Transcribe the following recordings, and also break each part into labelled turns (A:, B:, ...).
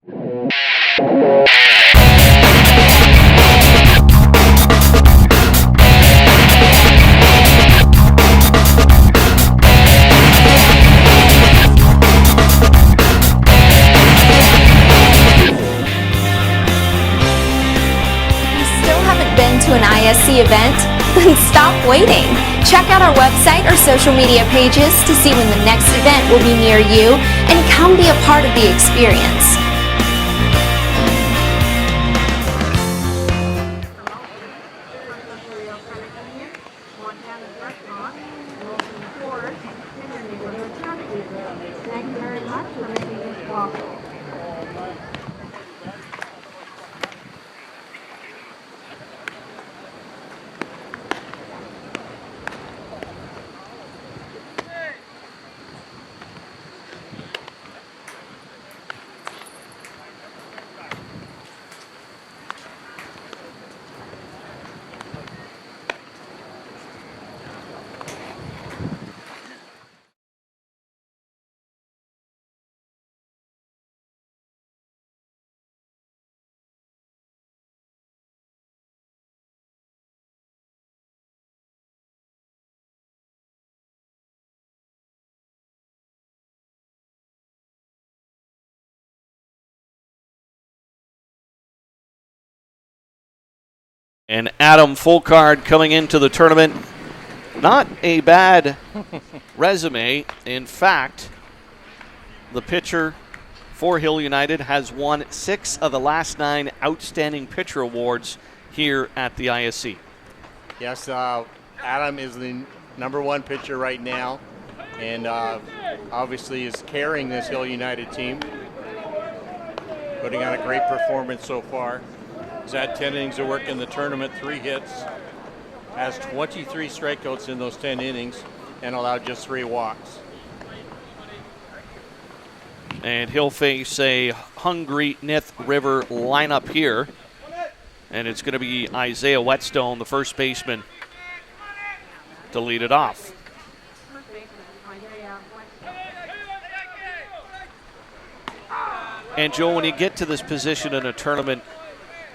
A: To an ISC event? Then stop waiting. Check out our website or social media pages to see when the next event will be near you and come be a part of the experience.
B: And Adam Fulcard coming into the tournament. Not a bad resume. In fact, the pitcher for Hill United has won 6 of the last 9 Outstanding Pitcher Awards here at the ISC.
C: Yes, Adam is the #1 pitcher right now, and obviously is carrying this Hill United team. Putting on a great performance so far. He's had 10 innings of work in the tournament, 3 hits, has 23 strikeouts in those 10 innings, and allowed just 3 walks.
B: And he'll face a hungry Nith River lineup here. And it's going to be Isaiah Whetstone, the first baseman, to lead it off. And Joe, when you get to this position in a tournament,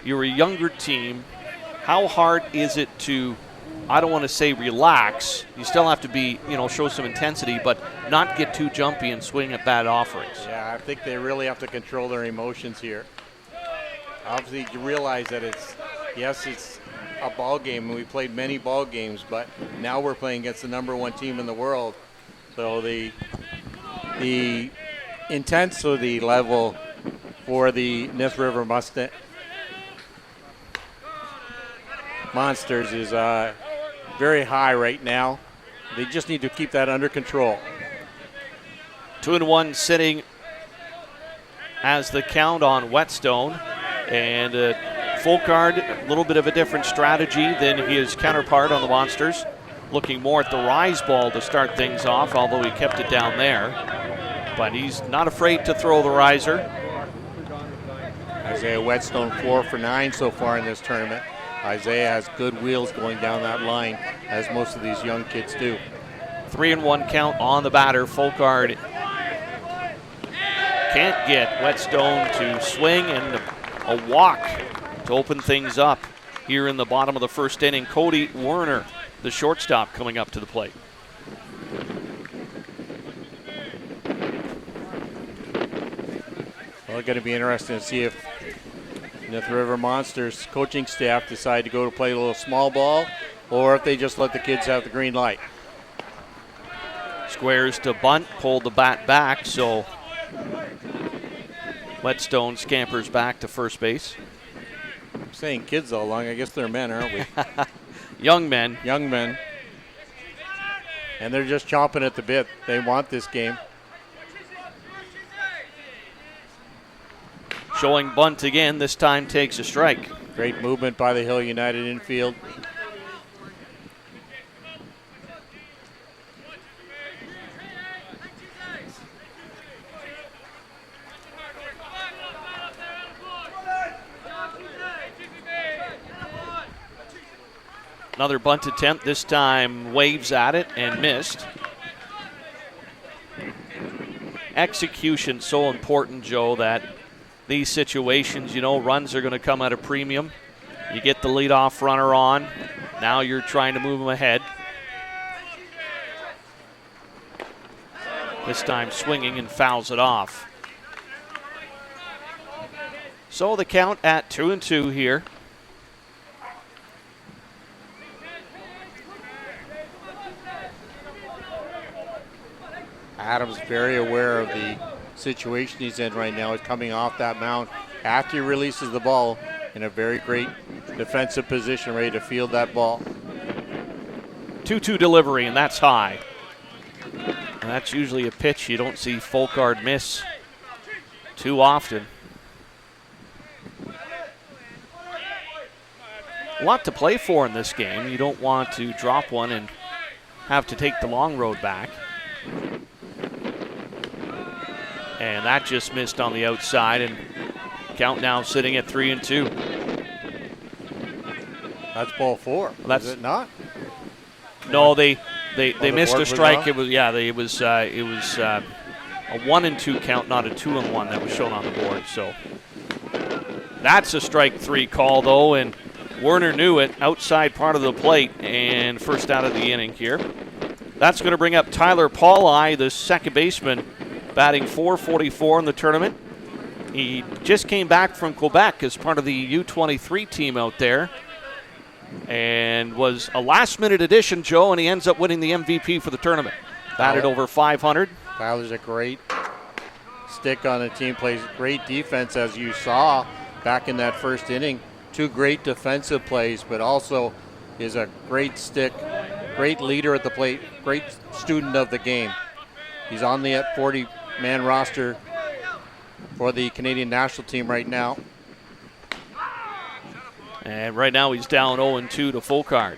B: you're a younger team. How hard is it to, I don't want to say relax, you still have to be, show some intensity, but not get too jumpy and swing at bad offerings?
C: Yeah, I think they really have to control their emotions here. Obviously, you realize that it's a ball game, and we played many ball games, but now we're playing against the #1 team in the world. So the intensity level for the Nith River Monsters is very high right now. They just need to keep that under control.
B: 2-1 sitting as the count on Whetstone. And Fulcard, a little bit of a different strategy than his counterpart on the Monsters. Looking more at the rise ball to start things off, although he kept it down there. But he's not afraid to throw the riser.
C: Isaiah Whetstone 4 for 9 so far in this tournament. Isaiah has good wheels going down that line, as most of these young kids do.
B: 3-1 count on the batter. Fulcard can't get Whetstone to swing, and a walk to open things up here in the bottom of the first inning. Cody Werner, the shortstop, coming up to the plate.
C: Well, it's going to be interesting to see if Nith River Monsters coaching staff decide to go to play a little small ball, or if they just let the kids have the green light.
B: Squares to bunt, pulled the bat back, so Whetstone scampers back to first base.
C: I'm saying kids all along. I guess they're men, aren't we?
B: Young men.
C: Young men. And they're just chomping at the bit. They want this game.
B: Showing bunt again, this time takes a strike.
C: Great movement by the Hill United infield.
B: Another bunt attempt, this time waves at it and missed. Execution so important, Joe, that these situations, runs are going to come at a premium. You get the leadoff runner on. Now you're trying to move them ahead. This time swinging and fouls it off. So the count at 2-2 here.
C: Adams very aware of the situation he's in right now. He's coming off that mound after he releases the ball in a very great defensive position, ready to field that ball.
B: 2-2 delivery, and that's high. And that's usually a pitch you don't see Folkard miss too often. A lot to play for in this game. You don't want to drop one and have to take the long road back. And that just missed on the outside, and count now sitting at 3-2.
C: That's ball 4. Is it not?
B: No, they missed a strike. It was a 1-2 count, not a 2-1 that was shown on the board. So that's a strike 3 call though, and Werner knew it. Outside part of the plate, and first out of the inning here. That's going to bring up Tyler Pauli, the second baseman, batting .444 in the tournament. He just came back from Quebec as part of the U23 team out there, and was a last-minute addition, Joe, and he ends up winning the MVP for the tournament. Batted over .500.
C: Tyler's a great stick on the team, plays great defense, as you saw back in that first inning. 2 great defensive plays, but also is a great stick, great leader at the plate, great student of the game. He's on the 40-man roster for the Canadian national team right now.
B: And right now he's down 0-2 to Folkard.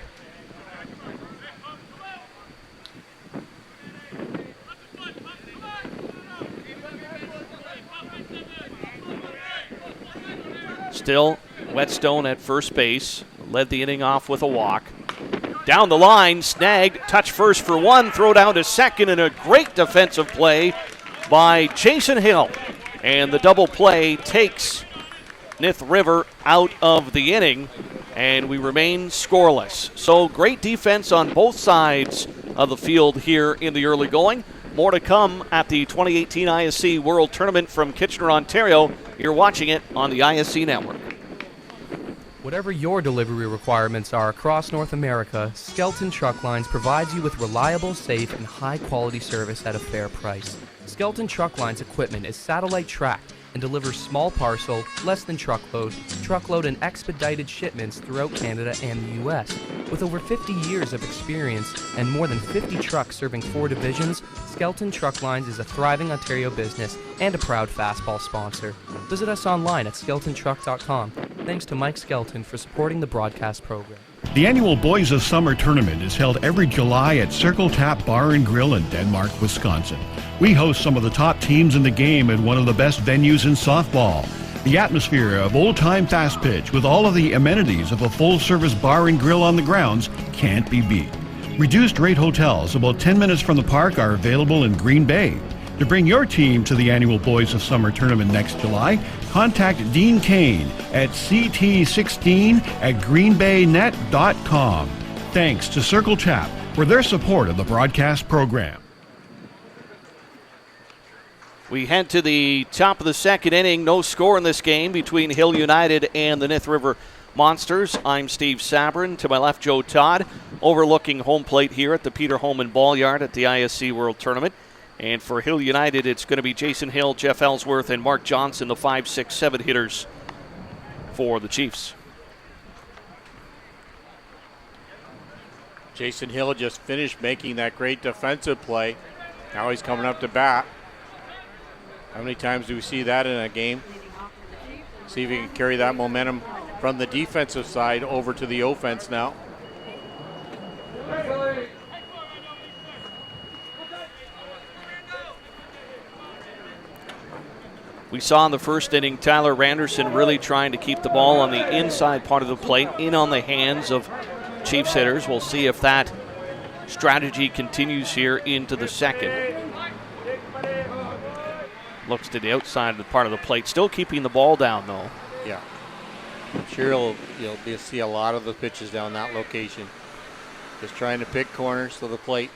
B: Still Whetstone at first base. Led the inning off with a walk. Down the line, snagged, touch first for 1, throw down to second, and a great defensive play by Jason Hill. And the double play takes Nith River out of the inning, and we remain scoreless. So great defense on both sides of the field here in the early going. More to come at the 2018 ISC World Tournament from Kitchener, Ontario. You're watching it on the ISC Network.
D: Whatever your delivery requirements are across North America, Skelton Truck Lines provides you with reliable, safe, and high-quality service at a fair price. Skelton Truck Lines equipment is satellite tracked and delivers small parcel, less than truckload, and expedited shipments throughout Canada and the U.S. With over 50 years of experience and more than 50 trucks serving 4 divisions, Skelton Truck Lines is a thriving Ontario business and a proud fastball sponsor. Visit us online at skeltontruck.com. Thanks to Mike Skelton for supporting the broadcast program.
E: The annual Boys of Summer tournament is held every July at Circle Tap Bar and Grill in Denmark, Wisconsin. We host some of the top teams in the game at one of the best venues in softball. The atmosphere of old-time fast pitch with all of the amenities of a full-service bar and grill on the grounds can't be beat. Reduced-rate hotels about 10 minutes from the park are available in Green Bay. To bring your team to the annual Boys of Summer tournament next July, contact Dean Kane at ct16@greenbaynet.com. Thanks to Circle Tap for their support of the broadcast program.
B: We head to the top of the second inning. No score in this game between Hill United and the Nith River Monsters. I'm Steve Sabrin. To my left, Joe Todd, overlooking home plate here at the Peter Holman Ball Yard at the ISC World Tournament. And for Hill United, it's going to be Jason Hill, Jeff Ellsworth, and Mark Johnson, the 5, 6, 7 hitters for the Chiefs.
C: Jason Hill just finished making that great defensive play. Now he's coming up to bat. How many times do we see that in a game? See if he can carry that momentum from the defensive side over to the offense now.
B: We saw in the first inning Tyler Randerson really trying to keep the ball on the inside part of the plate, in on the hands of Chiefs hitters. We'll see if that strategy continues here into the second. Looks to the outside of the part of the plate. Still keeping the ball down, though.
C: Yeah. I'm sure you'll see a lot of the pitches down that location. Just trying to pick corners to the plate.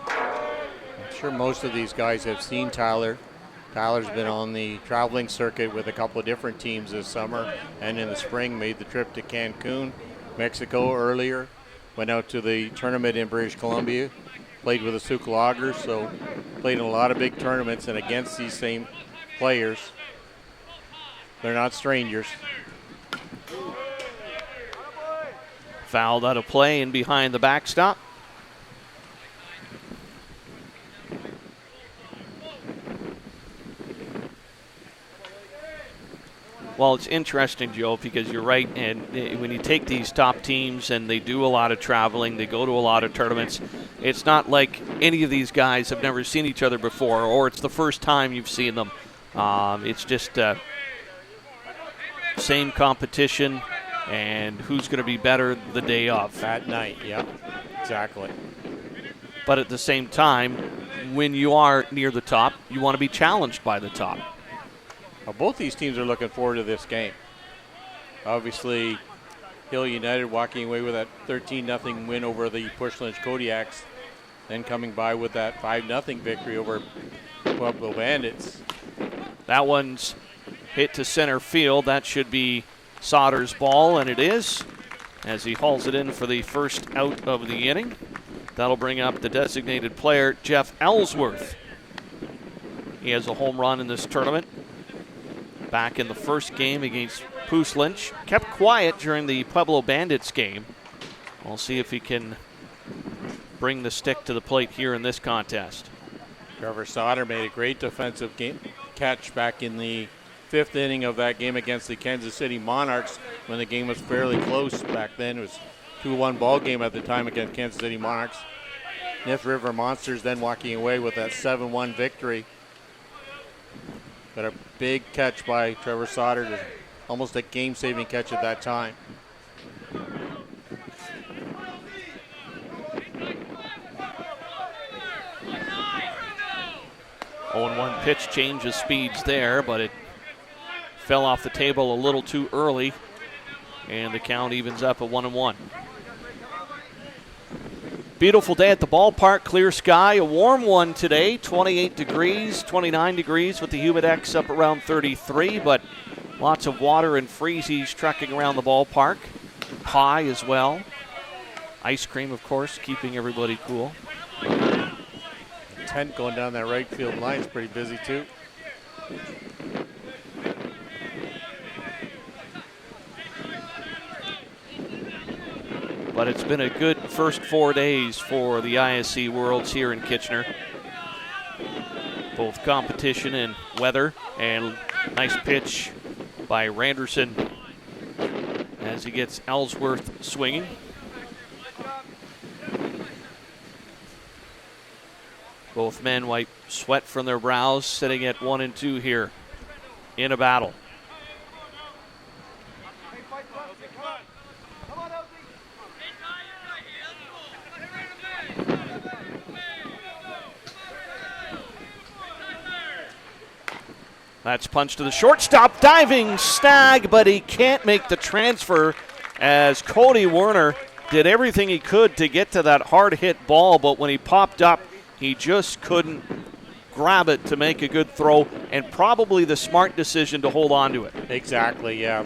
C: I'm sure most of these guys have seen Tyler. Tyler's been on the traveling circuit with a couple of different teams this summer, and in the spring made the trip to Cancun, Mexico earlier. Went out to the tournament in British Columbia, played with the Sauk Loggers, so played in a lot of big tournaments and against these same players. They're not strangers.
B: Fouled out of play and behind the backstop. Well, it's interesting, Joe, because you're right. And when you take these top teams and they do a lot of traveling, they go to a lot of tournaments, it's not like any of these guys have never seen each other before or it's the first time you've seen them. It's just same competition and who's going to be better the day of.
C: That night, yeah, exactly.
B: But at the same time, when you are near the top, you want to be challenged by the top.
C: Well, both these teams are looking forward to this game. Obviously, Hill United walking away with that 13-0 win over the Pushlands Kodiaks, then coming by with that 5-0 victory over Pueblo Bandits.
B: That one's hit to center field. That should be Sauter's ball, and it is, as he hauls it in for the first out of the inning. That'll bring up the designated player, Jeff Ellsworth. He has a home run in this tournament. Back in the first game against Puslinch. Kept quiet during the Pueblo Bandits game. We'll see if he can bring the stick to the plate here in this contest.
C: Trevor Sauter made a great defensive catch back in the 5th inning of that game against the Kansas City Monarchs when the game was fairly close back then. It was 2-1 ball game at the time against Kansas City Monarchs. Nith River Monsters then walking away with that 7-1 victory. But a big catch by Trevor Sauter, almost a game-saving catch at that time.
B: Oh, 1 pitch change of speeds there, but it fell off the table a little too early, and the count evens up at 1-1. Beautiful day at the ballpark, clear sky, a warm one today, 28 degrees, 29 degrees with the humidex up around 33, but lots of water and freezies trekking around the ballpark. Pie as well. Ice cream, of course, keeping everybody cool.
C: Tent going down that right field line is pretty busy too.
B: But it's been a good first 4 days for the ISC Worlds here in Kitchener. Both competition and weather, and nice pitch by Randerson as he gets Ellsworth swinging. Both men wipe sweat from their brows, sitting at 1-2 here in a battle. That's punched to the shortstop, diving snag, but he can't make the transfer as Cody Werner did everything he could to get to that hard hit ball, but when he popped up, he just couldn't grab it to make a good throw, and probably the smart decision to hold on to it.
C: Exactly, yeah.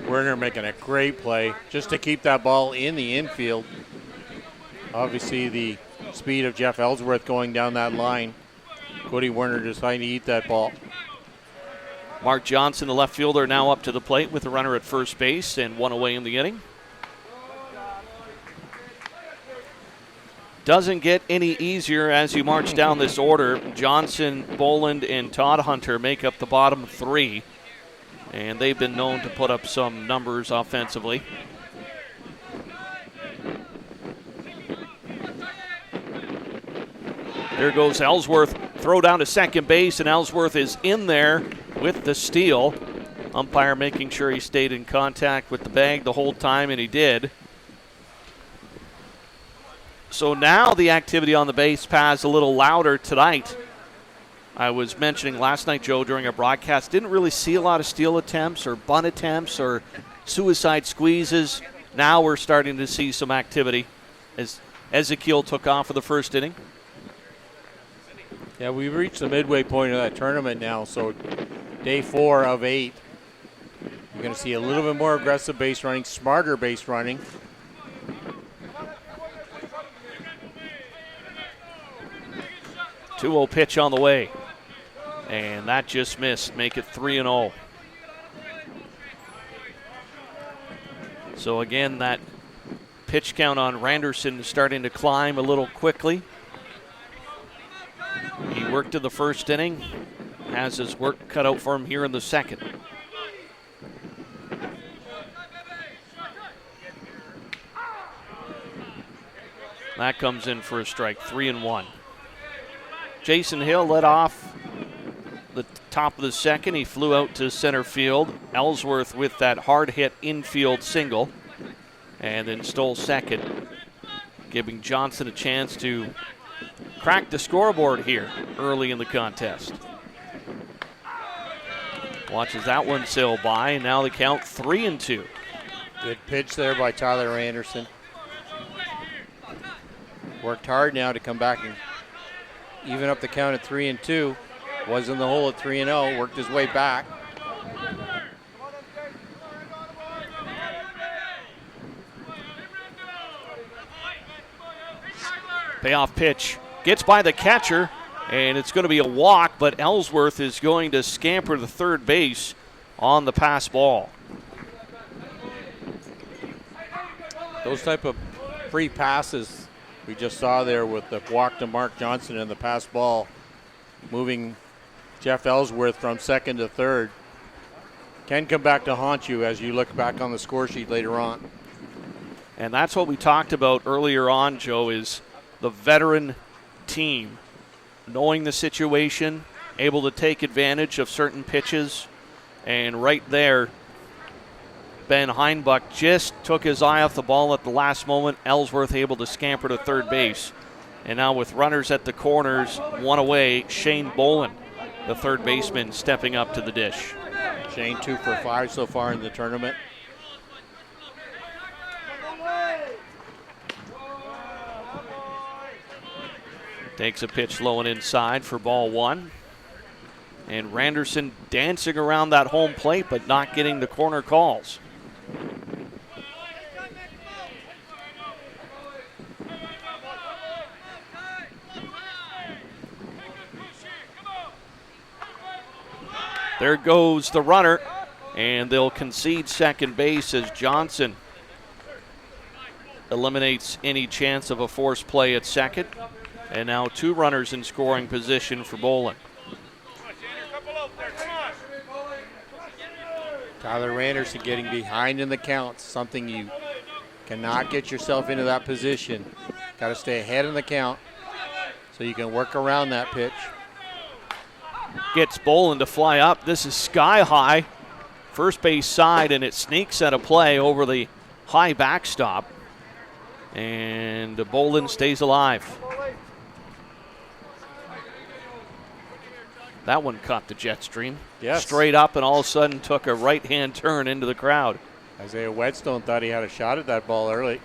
C: Werner making a great play just to keep that ball in the infield. Obviously the speed of Jeff Ellsworth going down that line. Cody Werner deciding to eat that ball.
B: Mark Johnson, the left fielder, now up to the plate with a runner at first base and one away in the inning. Doesn't get any easier as you march down this order. Johnson, Boland, and Todd Hunter make up the bottom three, and they've been known to put up some numbers offensively. There goes Ellsworth. Throw down to second base, and Ellsworth is in there with the steal. Umpire making sure he stayed in contact with the bag the whole time, and he did. So now the activity on the base paths a little louder tonight. I was mentioning last night, Joe, during our broadcast, didn't really see a lot of steal attempts or bunt attempts or suicide squeezes. Now we're starting to see some activity as Ezekiel took off for the first inning.
C: Yeah, we've reached the midway point of that tournament now, so day 4 of 8. You're going to see a little bit more aggressive base running, smarter base running.
B: Two 2-0 pitch on the way. And that just missed. Make it 3-0. So again, that pitch count on Randerson is starting to climb a little quickly. He worked in the first inning. Has his work cut out for him here in the second. That comes in for a strike, 3-1. Jason Hill led off the top of the second. He flew out to center field. Ellsworth with that hard hit infield single, and then stole second, giving Johnson a chance to crack the scoreboard here early in the contest. Watches that one sail by, and now the count 3-2.
C: Good pitch there by Tyler Anderson. Worked hard now to come back and even up the count at 3-2. Was in the hole at 3-0. Worked his way back.
B: Payoff pitch gets by the catcher, and it's going to be a walk, but Ellsworth is going to scamper to third base on the pass ball.
C: Those type of free passes we just saw there with the walk to Mark Johnson and the pass ball, moving Jeff Ellsworth from second to third, can come back to haunt you as you look back on the score sheet later on.
B: And that's what we talked about earlier on, Joe, is the veteran team knowing the situation, able to take advantage of certain pitches. And right there, Ben Heinbuch just took his eye off the ball at the last moment. Ellsworth able to scamper to third base. And now with runners at the corners, one away, Shane Boland, the third baseman, stepping up to the dish.
C: Shane 2 for 5 so far in the tournament.
B: Takes a pitch low and inside for ball one. And Randerson dancing around that home plate, but not getting the corner calls. There goes the runner, and they'll concede second base as Johnson eliminates any chance of a forced play at second. And now two runners in scoring position for Boland.
C: Tyler Randerson getting behind in the count, something you cannot get yourself into that position. Got to stay ahead in the count so you can work around that pitch.
B: Gets Boland to fly up. This is sky high. First base side, and it sneaks at a play over the high backstop. And Boland stays alive. That one caught the jet stream.
C: Yes.
B: Straight up, and all of a sudden took a right-hand turn into the crowd.
C: Isaiah Whetstone thought he had a shot at that ball early.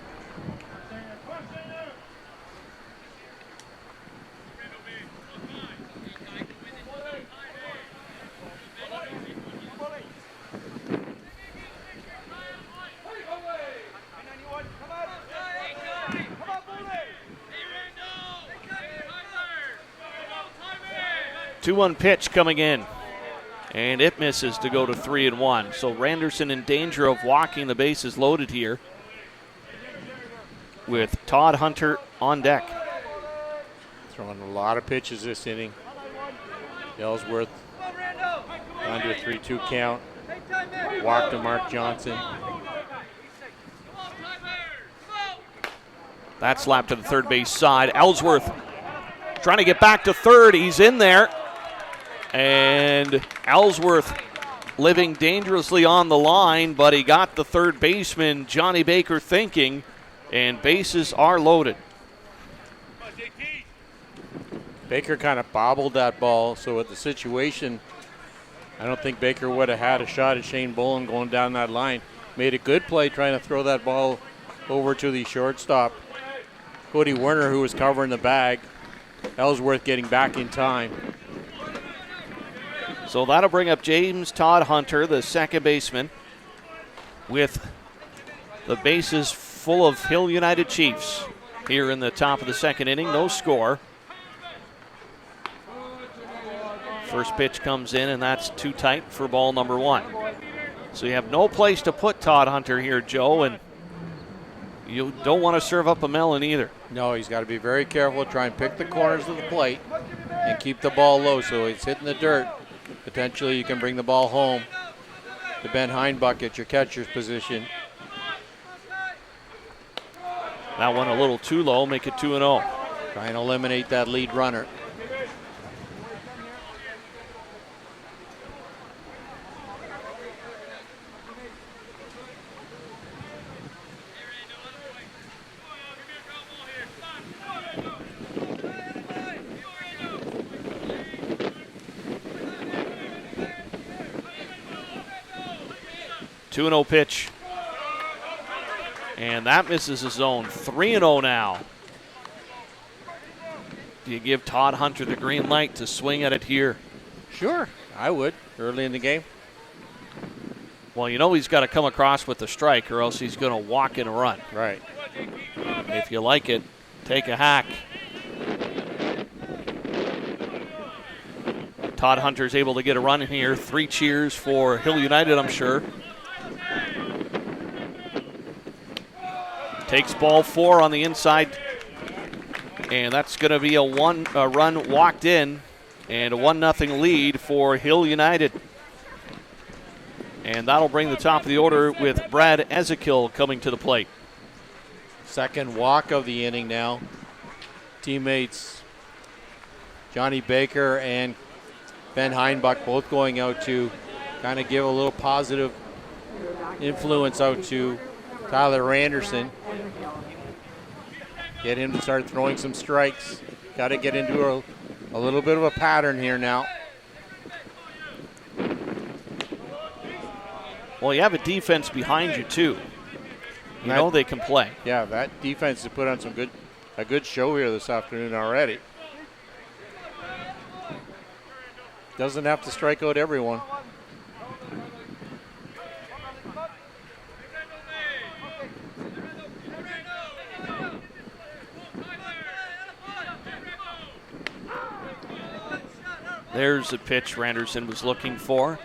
B: Two-one pitch coming in, and it misses to go to 3-1. So Randerson in danger of walking the bases loaded here with Todd Hunter on deck.
C: Throwing a lot of pitches this inning. Ellsworth under a 3-2 count. Walk to Mark Johnson.
B: That slap to the third base side. Ellsworth trying to get back to third. He's in there. And Ellsworth living dangerously on the line, but he got the third baseman, Johnny Baker, thinking, and bases are loaded.
C: Baker kind of bobbled that ball, so with the situation, I don't think Baker would have had a shot at Shane Bolin going down that line. Made a good play trying to throw that ball over to the shortstop, Cody Werner, who was covering the bag. Ellsworth getting back in time.
B: So that'll bring up James Todd Hunter, the second baseman, with the bases full of Hill United Chiefs here in the top of the second inning. No score. First pitch comes in, and that's too tight for ball number one. So you have no place to put Todd Hunter here, Joe, and you don't want to serve up a melon either.
C: No, he's got to be very careful, try and pick the corners of the plate and keep the ball low so it's hitting the dirt. Potentially you can bring the ball home to Ben Heinbuck at your catcher's position.
B: That one a little too low, make it 2-0.
C: Try and eliminate that lead runner.
B: Two 2-0 pitch. And that misses the zone. 3-0 now. Do you give Todd Hunter the green light to swing at it here?
C: Sure, I would, early in the game.
B: Well, you know he's got to come across with the strike or else he's going to walk in a run.
C: Right.
B: If you like it, take a hack. Todd Hunter's able to get a run in here. 3 cheers for Hill United, I'm sure. Takes ball 4 on the inside, and that's going to be a run walked in, and a 1-0 lead for Hill United. And that'll bring the top of the order with Brad Ezekiel coming to the plate.
C: Second walk of the inning now. Teammates Johnny Baker and Ben Heinbuck both going out to kind of give a little positive influence out to Tyler Anderson. Get him to start throwing some strikes. Got to get into a little bit of a pattern here now.
B: Well, you have a defense behind you, too. You know they can play.
C: Yeah, that defense has put on a good show here this afternoon already. Doesn't have to strike out everyone.
B: There's a pitch Randerson was looking for.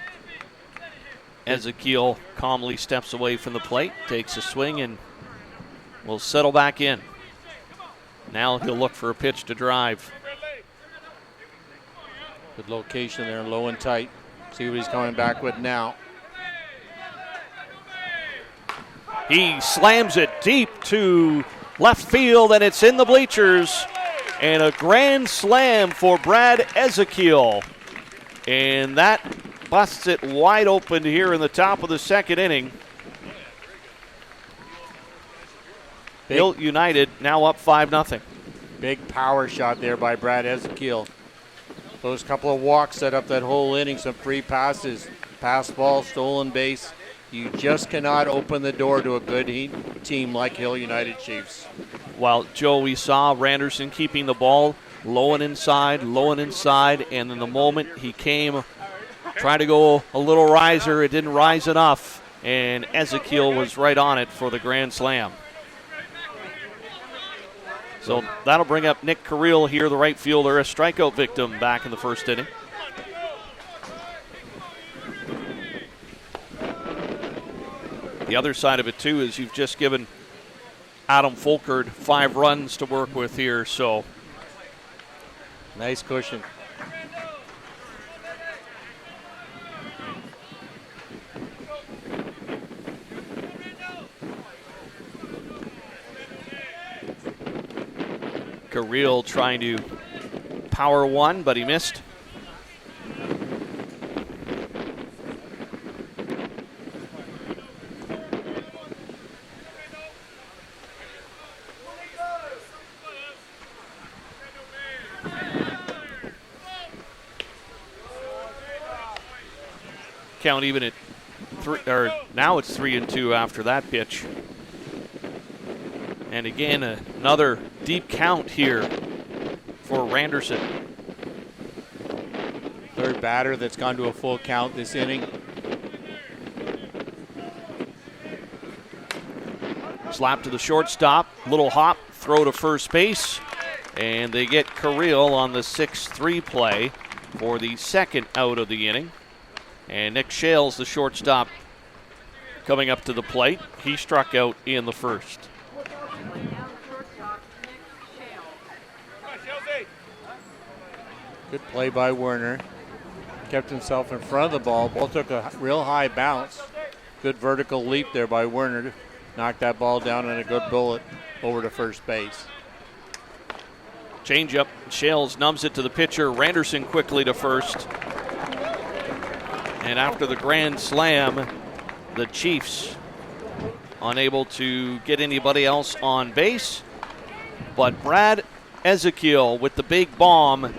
B: Ezekiel calmly steps away from the plate, takes a swing, and will settle back in. Now he'll look for a pitch to drive.
C: Good location there, low and tight. See what he's coming back with now.
B: He slams it deep to left field, and it's in the bleachers. And a grand slam for Brad Ezekiel. And that busts it wide open here in the top of the second inning. Hill United now up 5-0.
C: Big power shot there by Brad Ezekiel. Those couple of walks set up that whole inning, some free passes, pass ball, stolen base. You just cannot open the door to a good team like Hill United Chiefs.
B: Well, Joe, we saw Randerson keeping the ball low and inside, and in the moment he came, trying to go a little riser, it didn't rise enough, and Ezekiel was right on it for the grand slam. So that'll bring up Nick Carril here, the right fielder, a strikeout victim back in the first inning. The other side of it, too, is you've just given Adam Folkert 5 runs to work with here, so.
C: Nice cushion.
B: Carril trying to power one, but he missed. count even at now it's 3-2 after that pitch. And again, another deep count here for Randerson.
C: Third batter that's gone to a full count this inning.
B: Slap to the shortstop, little hop, throw to first base, and they get Carril on the 6-3 play for the second out of the inning. And Nick Shales, the shortstop, coming up to the plate. He struck out in the first.
C: Good play by Werner. Kept himself in front of the ball. Ball took a real high bounce. Good vertical leap there by Werner. Knocked that ball down and a good bullet over to first base.
B: Change up. Shales numbs it to the pitcher. Randerson quickly to first. And after the grand slam, the Chiefs unable to get anybody else on base. But Brad Ezekiel with the big bomb.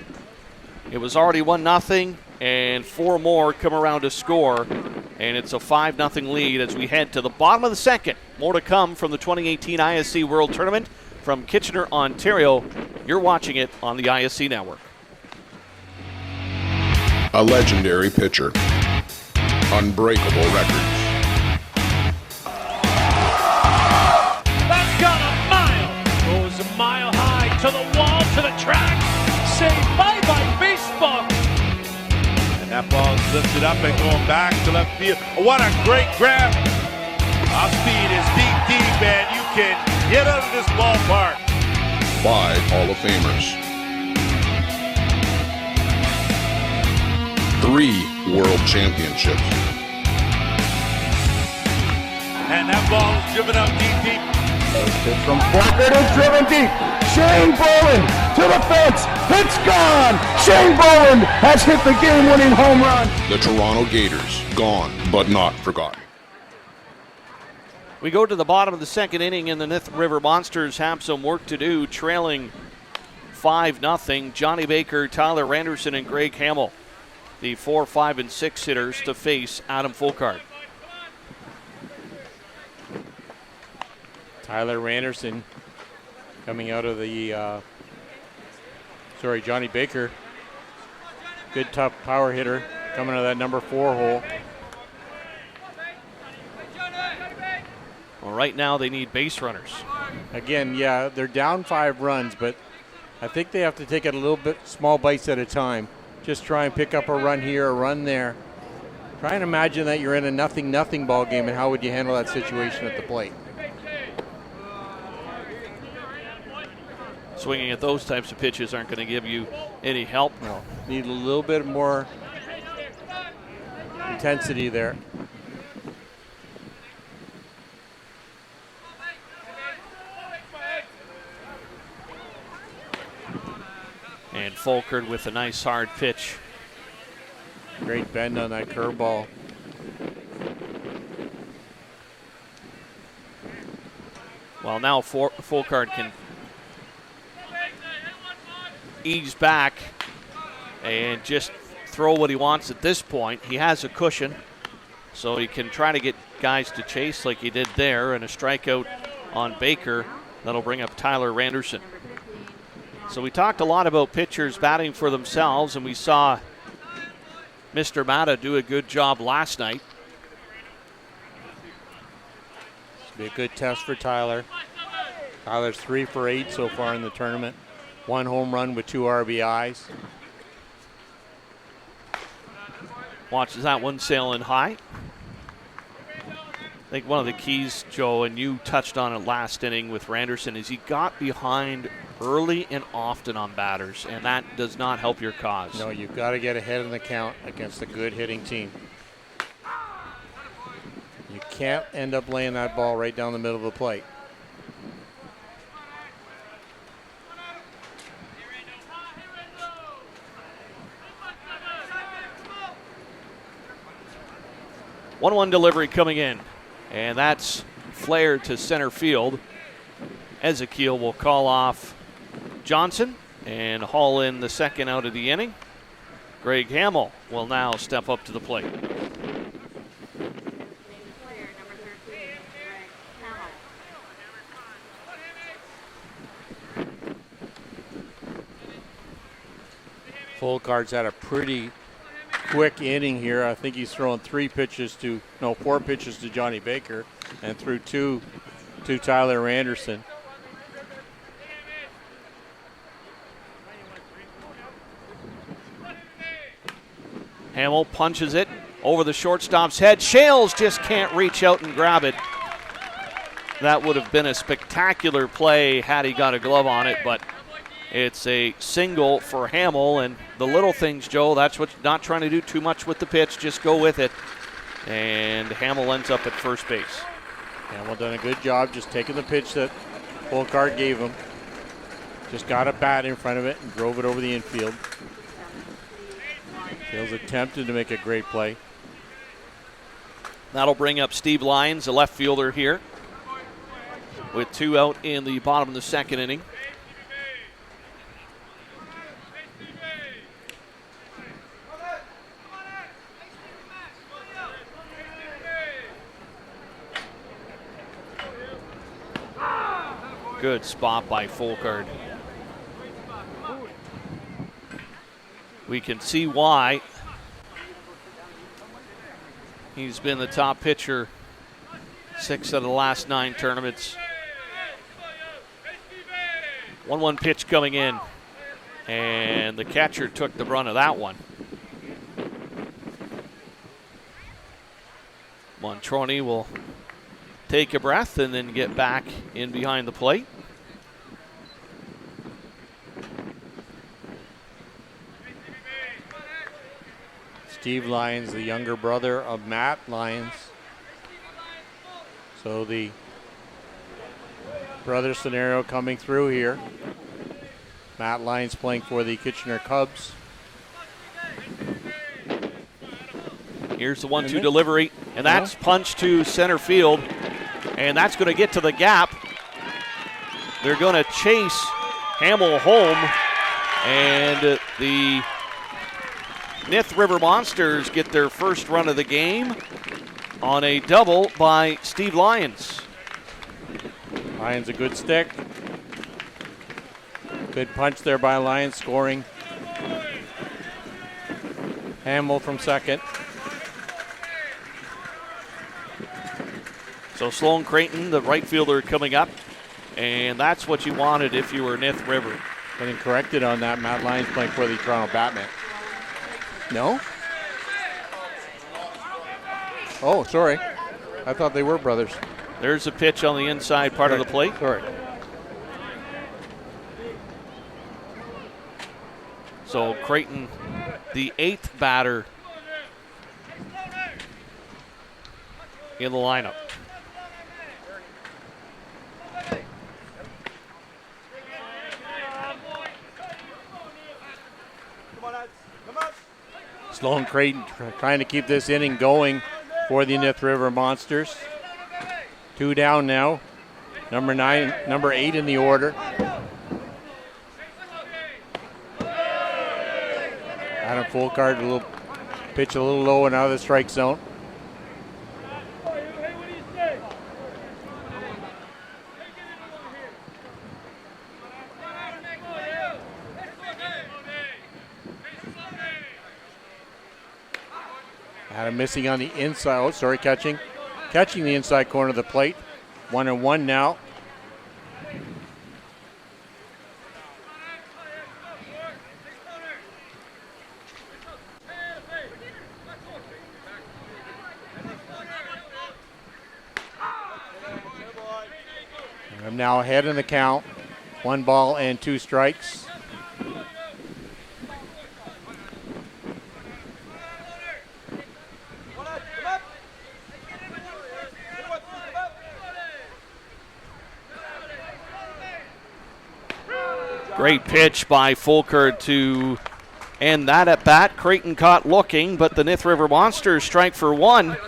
B: It was already 1-0, and 4 more come around to score. And it's a 5-0 lead as we head to the bottom of the second. More to come from the 2018 ISC World Tournament from Kitchener, Ontario. You're watching it on the ISC Network.
F: A legendary pitcher. Unbreakable records.
G: That's got a mile. Goes a mile high to the wall, to the track. Saved by baseball.
H: And that ball's lifted up and going back to left field. What a great grab. Off speed is deep, and you can get out of this ballpark.
F: 5 Hall of Famers. 3 World Championships.
H: And that ball is driven out deep.
I: From Parker is driven deep. Shane Bowen to the fence. It's gone. Shane Bowen has hit the game-winning home run.
F: The Toronto Gators, gone but not forgotten.
B: We go to the bottom of the second inning, and the Nith River Monsters have some work to do, trailing 5-0. Johnny Baker, Tyler Randerson, and Greg Hamill, the 4, 5, and 6 hitters, to face Adam Folkard.
C: Tyler Randerson coming out of the, Johnny Baker. Good tough power hitter coming out of that number 4 hole.
B: Well, right now they need base runners.
C: Again, yeah, they're down 5 runs, but I think they have to take it a little bit small bites at a time. Just try and pick up a run here, a run there. Try and imagine that you're in a 0-0 ball game, and how would you handle that situation at the plate?
B: Swinging at those types of pitches aren't going to give you any help.
C: No, need a little bit more intensity there.
B: And Folkard with a nice hard pitch.
C: Great bend on that curveball.
B: Well, now Folkard can ease back and just throw what he wants at this point. He has a cushion, so he can try to get guys to chase like he did there, and a strikeout on Baker. That'll bring up Tyler Randerson. So we talked a lot about pitchers batting for themselves, and we saw Mr. Mata do a good job last night.
C: This will be a good test for Tyler. Tyler's 3 for 8 so far in the tournament. 1 home run with 2 RBIs.
B: Watches that one sailing high. I think one of the keys, Joe, and you touched on it last inning with Randerson, is he got behind early and often on batters, and that does not help your cause.
C: No, you've got to get ahead in the count against a good hitting team. You can't end up laying that ball right down the middle of the plate.
B: One delivery coming in, and that's flared to center field. Ezekiel will call off Johnson and haul in the second out of the inning. Greg Hamill will now step up to the plate.
C: Folkard's had a pretty quick inning here. I think he's thrown 4 pitches to Johnny Baker and threw 2 to Tyler Anderson.
B: Hamill punches it over the shortstop's head. Shales just can't reach out and grab it. That would have been a spectacular play had he got a glove on it, but it's a single for Hamill. And the little things, Joe, that's what, not trying to do too much with the pitch, just go with it. And Hamill ends up at first base.
C: Hamill done a good job just taking the pitch that Folkard gave him. Just got a bat in front of it and drove it over the infield. Shales attempted to make a great play.
B: That'll bring up Steve Lyons, a left fielder here, with 2 out in the bottom of the second inning. Good spot by Folkard. We can see why he's been the top pitcher 6 of the last 9 tournaments. 1-1 pitch coming in, and the catcher took the brunt of that one. Montroni will take a breath and then get back in behind the plate.
C: Steve Lyons, the younger brother of Matt Lyons. So the brother scenario coming through here. Matt Lyons playing for the Kitchener Cubs.
B: Here's the 1-2 delivery, and that's punched to center field, and that's going to get to the gap. They're going to chase Hamill home, and the Nith River Monsters get their first run of the game on a double by Steve Lyons.
C: Lyons a good stick. Good punch there by Lyons, scoring. Hamill from second.
B: So Sloan Creighton, the right fielder, coming up, and that's what you wanted if you were Nith River.
C: Getting corrected on that. Matt Lyons playing for the Toronto Batman. No? Oh, sorry. I thought they were brothers.
B: There's a pitch on the inside part of the plate.
C: Sorry.
B: So Creighton, the 8th batter in the lineup.
C: Sloan Creighton trying to keep this inning going for the Nith River Monsters. 2 down now. Number 8 in the order. Adam Folkard pitch a little low and out of the strike zone. Adam missing on the inside. Oh, sorry, catching the inside corner of the plate. 1-1 now. I'm now ahead in the count. 1 ball and 2 strikes.
B: Great pitch by Folkard to end that at bat. Creighton caught looking, but the Nith River Monsters strike for 1.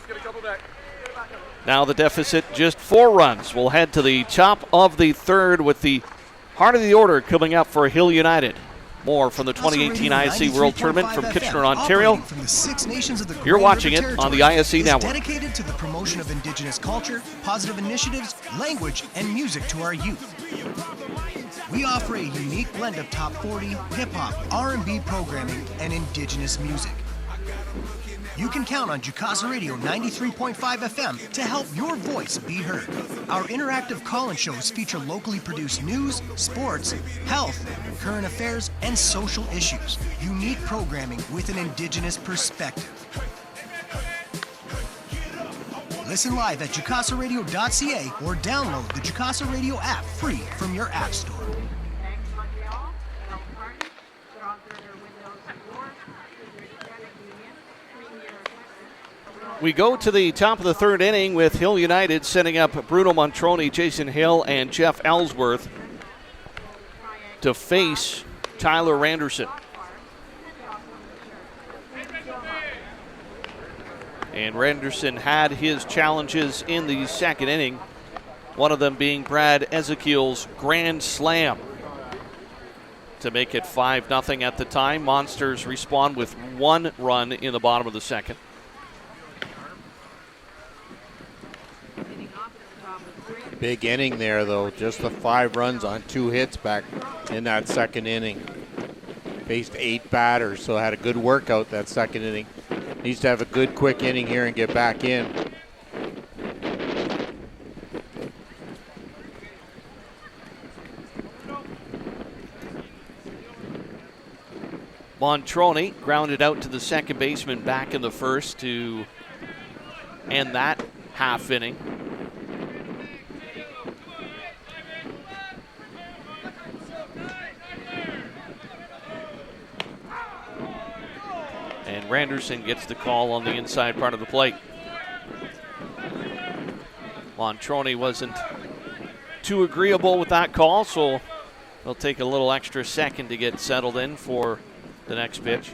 B: Now the deficit just 4 runs. We'll head to the top of the 3rd with the heart of the order coming up for Hill United. More from the 2018 ISC World Tournament from Kitchener, Ontario. You're watching it on the ISC Network.
J: Dedicated to the promotion of Indigenous culture, positive initiatives, language, and music to our youth. We offer a unique blend of top 40, hip-hop, R&B programming, and indigenous music. You can count on Jukasa Radio 93.5 FM to help your voice be heard. Our interactive call-in shows feature locally produced news, sports, health, current affairs, and social issues. Unique programming with an indigenous perspective. Listen live at jukasaradio.ca or download the Jukasa Radio app free from your app store.
B: We go to the top of the third inning with Hill United setting up Bruno Montroni, Jason Hill, and Jeff Ellsworth to face Tyler Randerson. And Randerson had his challenges in the second inning, one of them being Brad Ezekiel's grand slam to make it 5-0 at the time. Monsters respond with 1 run in the bottom of the second.
C: Big inning there, though. Just the 5 runs on 2 hits back in that second inning. Faced 8 batters, so had a good workout that second inning. Needs to have a good quick inning here and get back in.
B: Montroni grounded out to the second baseman back in the first to end that half inning. And Randerson gets the call on the inside part of the plate. Montroni wasn't too agreeable with that call, so they'll take a little extra second to get settled in for the next pitch.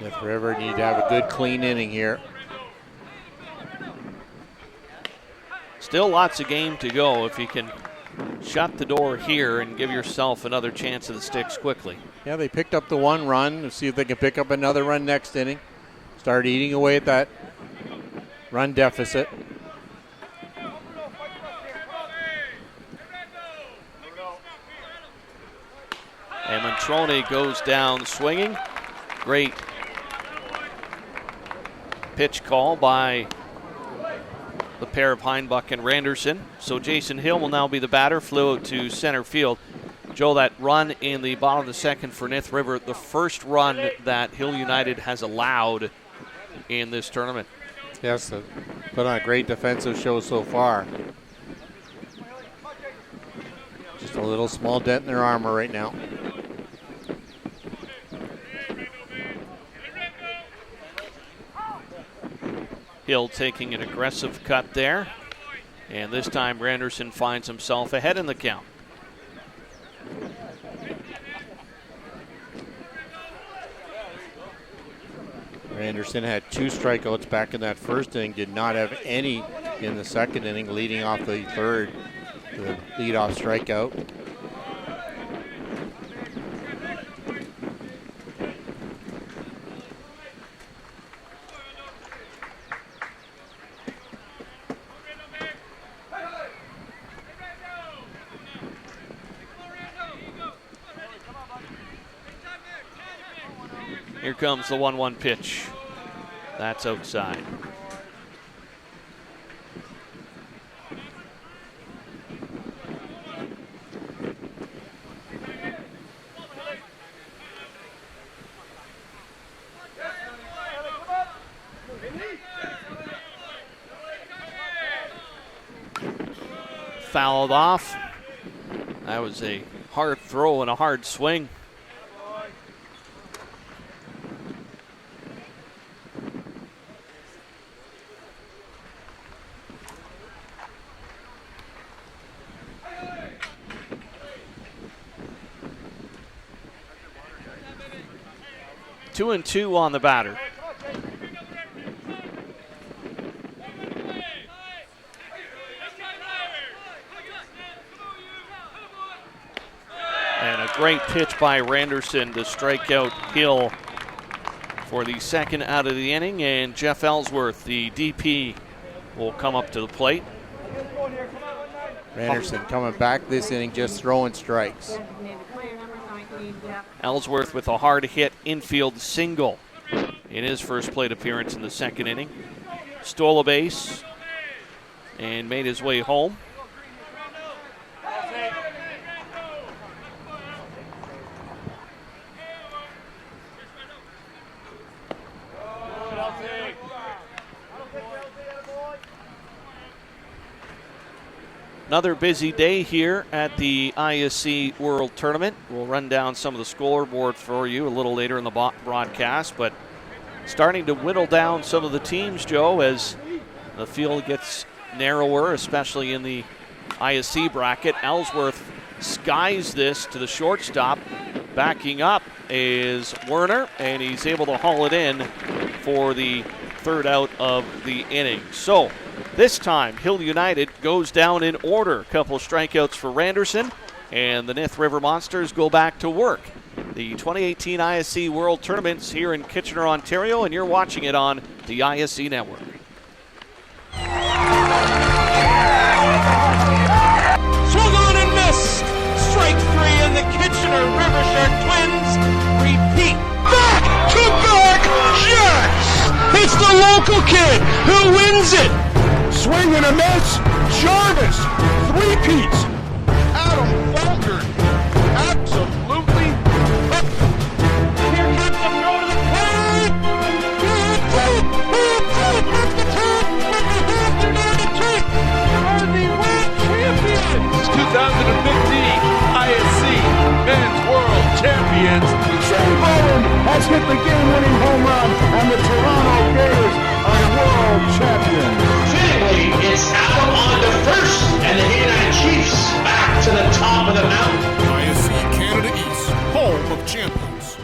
C: Nith River need to have a good clean inning here.
B: Still lots of game to go if you can shut the door here and give yourself another chance of the sticks quickly.
C: Yeah, they picked up the 1 run. Let's see if they can pick up another run next inning. Start eating away at that run deficit.
B: And Montroni goes down swinging. Great pitch call by the pair of Heinbuch and Randerson. So Jason Hill will now be the batter, flew out to center field. Joe, that run in the bottom of the second for Nith River, the first run that Hill United has allowed in this tournament.
C: Yes, put on a great defensive show so far. Just a little small dent in their armor right now.
B: Hill taking an aggressive cut there. And this time Randerson finds himself ahead in the count.
C: Randerson had 2 strikeouts back in that first inning, did not have any in the second inning, leading off the third, the leadoff strikeout.
B: Here comes the 1-1 pitch. That's outside. Fouled off. That was a hard throw and a hard swing. Two and two on the batter. great pitch by Randerson to strike out Hill for the second out of the inning, and Jeff Ellsworth, the DP, will come up to the plate.
C: Randerson coming back this inning, just throwing strikes.
B: Ellsworth with a hard hit infield single in his first plate appearance in the second inning. Stole a base and made his way home. Another busy day here at the ISC World Tournament. We'll run down some of the scoreboard for you a little later in the broadcast, but starting to whittle down some of the teams, Joe, as the field gets narrower, especially in the ISC bracket. Ellsworth skies this to the shortstop. Backing up is Werner, and he's able to haul it in for the third out of the inning. So this time, Hill United goes down in order. A couple strikeouts for Randerson, and the Nith River Monsters go back to work. The 2018 ISC World Tournament's here in Kitchener, Ontario, and you're watching it on the ISC Network.
G: Swung on and missed. Strike three, and the Kitchener River Shark Twins repeat. Back-to-back Jets! It's the local kid who wins it.
I: Swing and a miss. Jarvis, three-peats.
H: Adam Falkert, absolutely.
G: Here comes the throw to the plate. Are the world champions.
H: 2015 ISC Men's World Champions.
I: Shane Bowen has hit the game-winning home run, and the Toronto Gators are world champions.
K: Finally, it's Adam on to first, and the United Chiefs back to the top of the mountain.
F: ISC Canada East, home of champions.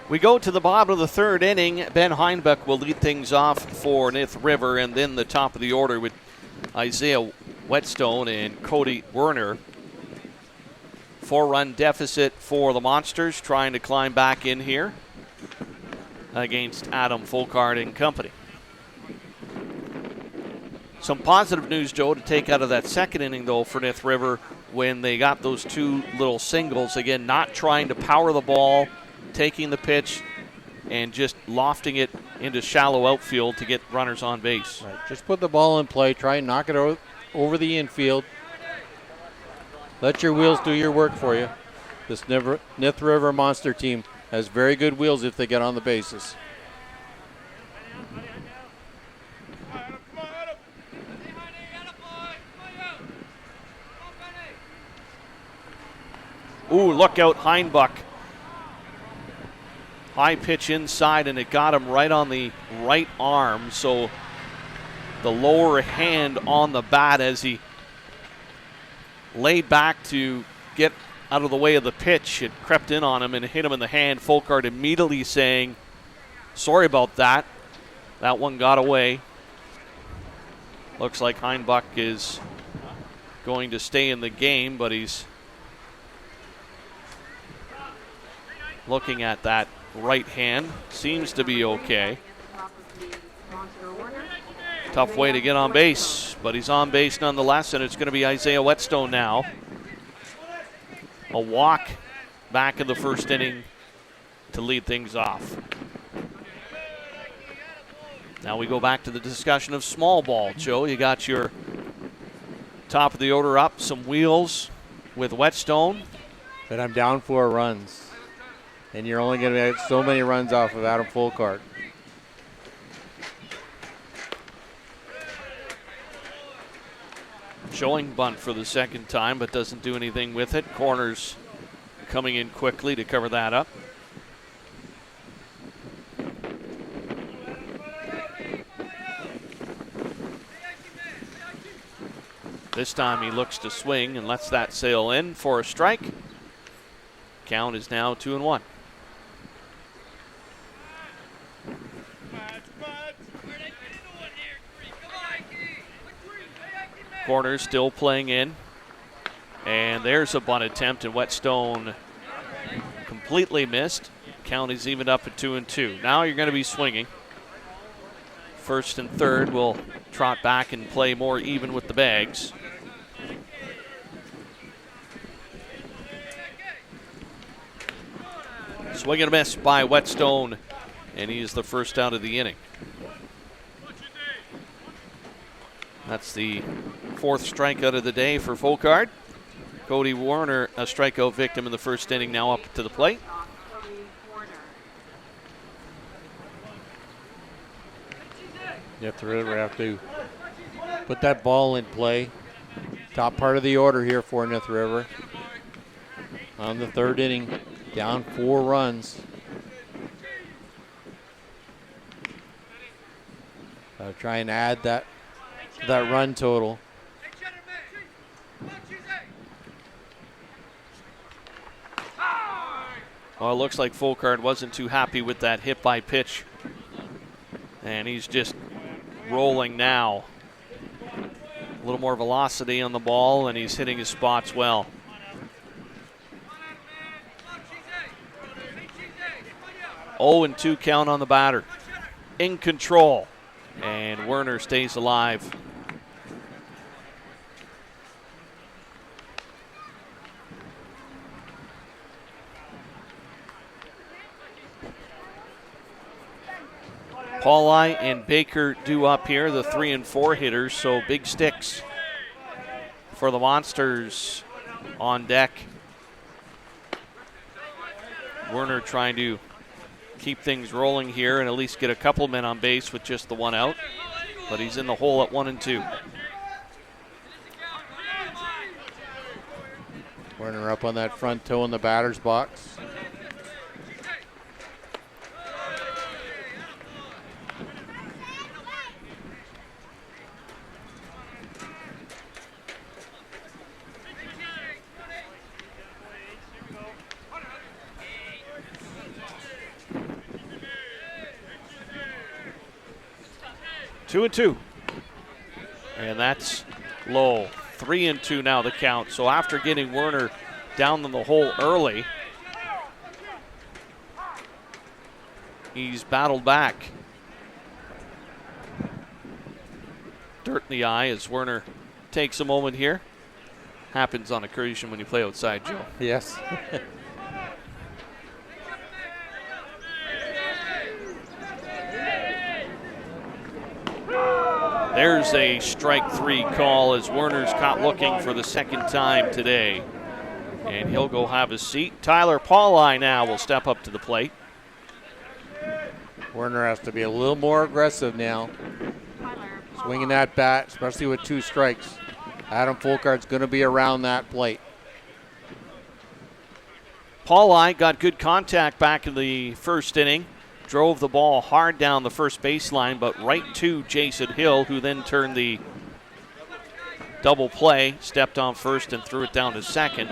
B: We go to the bottom of the third inning. Ben Heinbeck will lead things off for Nith River, and then the top of the order with Isaiah Whetstone and Cody Werner. 4-run deficit for the Monsters, trying to climb back in here against Adam Folkard and company. Some positive news, Joe, to take out of that second inning, though, for Nith River when they got those two little singles. Again, not trying to power the ball, taking the pitch and just lofting it into shallow outfield to get runners on base.
C: Right. Just put the ball in play, try and knock it over the infield. Let your wheels do your work for you. This Nith River Monster team has very good wheels if they get on the bases.
B: Ooh, look out, Heinbuck. High pitch inside, and it got him right on the right arm. So the lower hand on the bat as he laid back to get out of the way of the pitch. It crept in on him and hit him in the hand. Folkard immediately saying, sorry about that. That one got away. Looks like Heinbuck is going to stay in the game, but he's looking at that right hand. Seems to be okay. Tough way to get on base, but he's on base nonetheless, and it's going to be Isaiah Whetstone now. A walk back in the first inning to lead things off. Now we go back to the discussion of small ball. Joe, you got your top of the order up, some wheels with Whetstone.
C: But I'm down 4 runs, and you're only going to get so many runs off of Adam Folkard.
B: Showing bunt for the second time, but doesn't do anything with it. Corners coming in quickly to cover that up. This time he looks to swing and lets that sail in for a strike. Count is now 2-1. Corners still playing in. And there's a bunt attempt, and Whetstone completely missed. Count is evened up at 2-2. Now you're going to be swinging. First and third will trot back and play more even with the bags. Swing and a miss by Whetstone, and he is the first out of the inning. That's the fourth strikeout of the day for Folkard. Cody Warner, a strikeout victim in the first inning, now up to the plate.
C: Nith River have to put that ball in play. Top part of the order here for Nith River. On the third inning, down 4 runs. Try and add that run total.
B: Well, it looks like Folkard wasn't too happy with that hit by pitch. And he's just rolling now. A little more velocity on the ball, and he's hitting his spots well. Oh, and 2 count on the batter. In control. And Werner stays alive. Paulai and Baker due up here, the 3 and 4 hitters, so big sticks for the Monsters on deck. Werner trying to keep things rolling here and at least get a couple men on base with just the 1 out, but he's in the hole at 1 and 2.
C: Werner up on that front toe in the batter's box.
B: Two and 2. And that's low. 3 and 2 now the count. So after getting Werner down in the hole early, he's battled back. Dirt in the eye as Werner takes a moment here. Happens on occasion when you play outside, Joe.
C: Yes.
B: There's a strike 3 call as Werner's caught looking for the second time today. And he'll go have his seat. Tyler Paulai now will step up to the plate.
C: Werner has to be a little more aggressive now. Swinging that bat, especially with 2 strikes. Adam Folkard's going to be around that plate.
B: Paulai got good contact back in the first inning. Drove the ball hard down the first baseline, but right to Jason Hill, who then turned the double play, stepped on first and threw it down to second.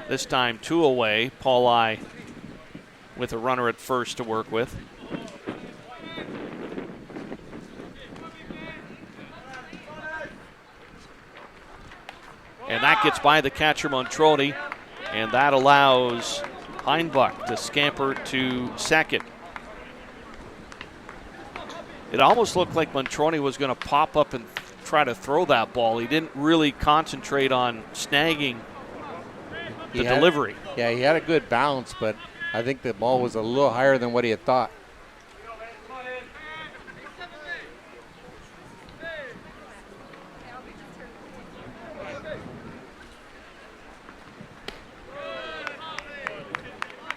B: This time 2 away. Paulai with a runner at first to work with. And that gets by the catcher Montroni, and that allows Heinbuch to scamper to second. It almost looked like Montroni was going to pop up and try to throw that ball. He didn't really concentrate on snagging the delivery.
C: Yeah, he had a good bounce, but I think the ball was a little higher than what he had thought.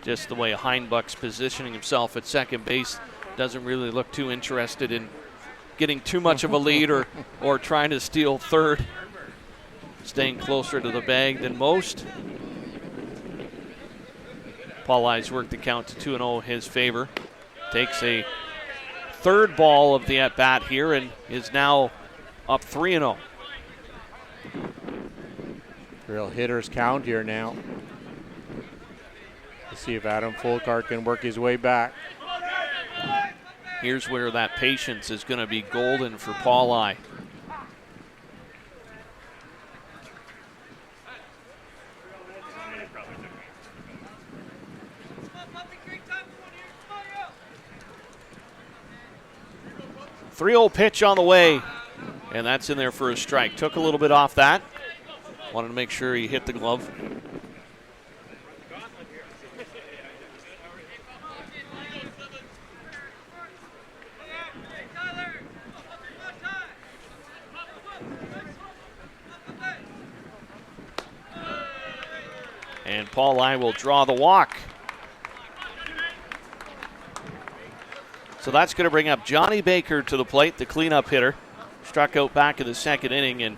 B: Just the way Heinbuch's positioning himself at second base, doesn't really look too interested in getting too much of a lead or trying to steal third. Staying closer to the bag than most. Paulai's worked the count to 2-0 his favor. Takes a third ball of the at-bat here and is now up 3-0.
C: Real hitter's count here now. Let's see if Adam Folkard can work his way back.
B: Here's where that patience is going to be golden for Paulai. 3-0 pitch on the way, and that's in there for a strike. Took a little bit off that. Wanted to make sure he hit the glove. And Paul Lai will draw the walk. So that's going to bring up Johnny Baker to the plate, the cleanup hitter. Struck out back in the second inning. And,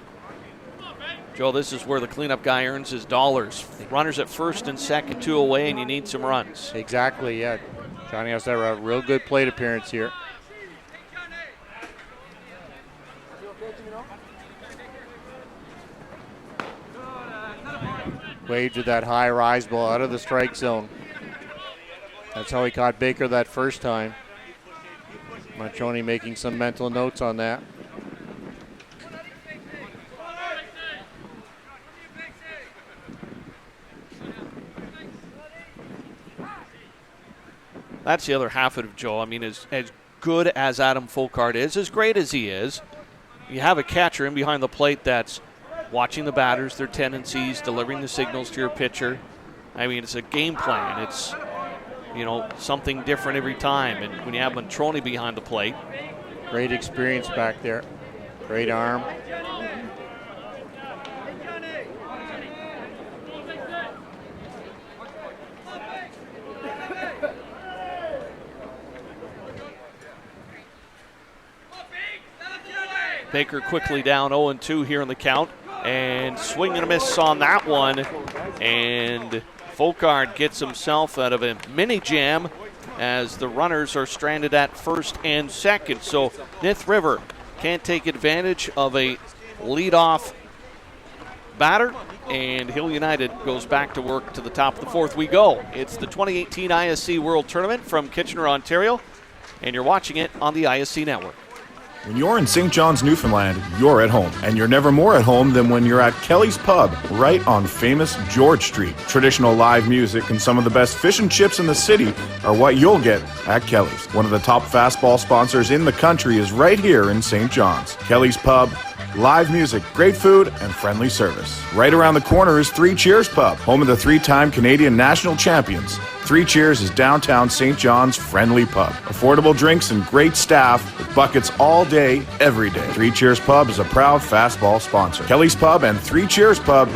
B: Joe, this is where the cleanup guy earns his dollars. Runners at first and second, 2 away, and you need some runs.
C: Exactly, yeah. Johnny has to have a real good plate appearance here. Wade with that high rise ball out of the strike zone. That's how he caught Baker that first time. Marchoni making some mental notes on that.
B: That's the other half of it, Joe. I mean, as good as Adam Folkard is, as great as he is, you have a catcher in behind the plate that's watching the batters, their tendencies, delivering the signals to your pitcher. I mean, it's a game plan. It's, something different every time. And when you have Montroni behind the plate.
C: Great experience back there. Great arm.
B: Baker quickly down 0-2 here in the count. And swing and a miss on that one. And Folkard gets himself out of a mini jam as the runners are stranded at first and second. So Nith River can't take advantage of a leadoff batter, and Hill United goes back to work to the top of the fourth. We go. It's the 2018 ISC World Tournament from Kitchener, Ontario, and you're watching it on the ISC Network.
L: When you're in St. John's, Newfoundland, you're at home. And you're never more at home than when you're at Kelly's Pub, right on famous George Street. Traditional live music and some of the best fish and chips in the city are what you'll get at Kelly's. One of the top fastball sponsors in the country is right here in St. John's. Kelly's Pub, live music, great food, and friendly service. Right around the corner is Three Cheers Pub, home of the 3-time Canadian national champions. Three Cheers is downtown St. John's friendly pub. Affordable drinks and great staff with buckets all day, every day. Three Cheers Pub is a proud fastball sponsor. Kelly's Pub and Three Cheers Pub,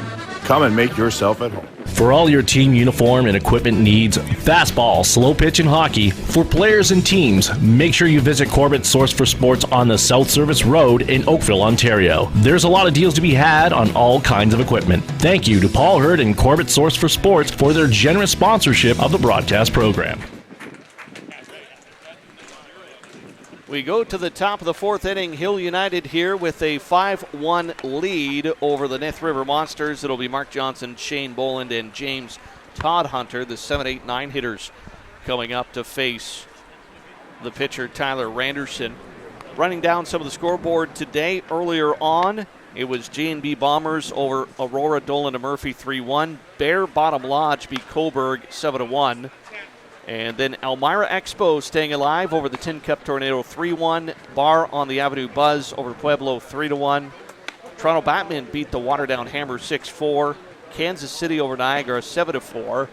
L: come and make yourself at home.
M: For all your team uniform and equipment needs, fastball, slow pitch, and hockey, for players and teams, make sure you visit Corbett Source for Sports on the South Service Road in Oakville, Ontario. There's a lot of deals to be had on all kinds of equipment. Thank you to Paul Hurd and Corbett Source for Sports for their generous sponsorship of the broadcast program.
B: We go to the top of the fourth inning. Hill United here with a 5-1 lead over the Nith River Monsters. It'll be Mark Johnson, Shane Boland, and James Todd Hunter, the 7, 8, 9 hitters coming up to face the pitcher Tyler Randerson. Running down some of the scoreboard today, earlier on, it was J&B Bombers over Aurora Dolan and Murphy 3-1. Bear Bottom Lodge beat Coburg 7-1. And then Elmira Expo staying alive over the Tin Cup Tornado 3-1. Bar on the Avenue Buzz over Pueblo 3-1. Toronto Batman beat the Waterdown Hammer 6-4. Kansas City over Niagara 7-4.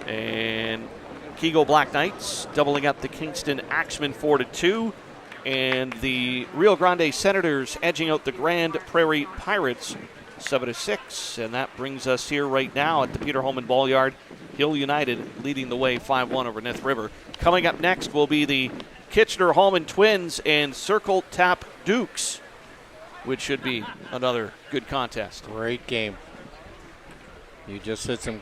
B: And Kego Black Knights doubling up the Kingston Axemen 4-2. And the Rio Grande Senators edging out the Grand Prairie Pirates 7-6. And that brings us here right now at the Peter Holman Ball Yard. Hill United leading the way 5-1 over Nith River. Coming up next will be the Kitchener-Holman Twins and Circle Tap Dukes, which should be another good contest.
C: Great game. You just hit some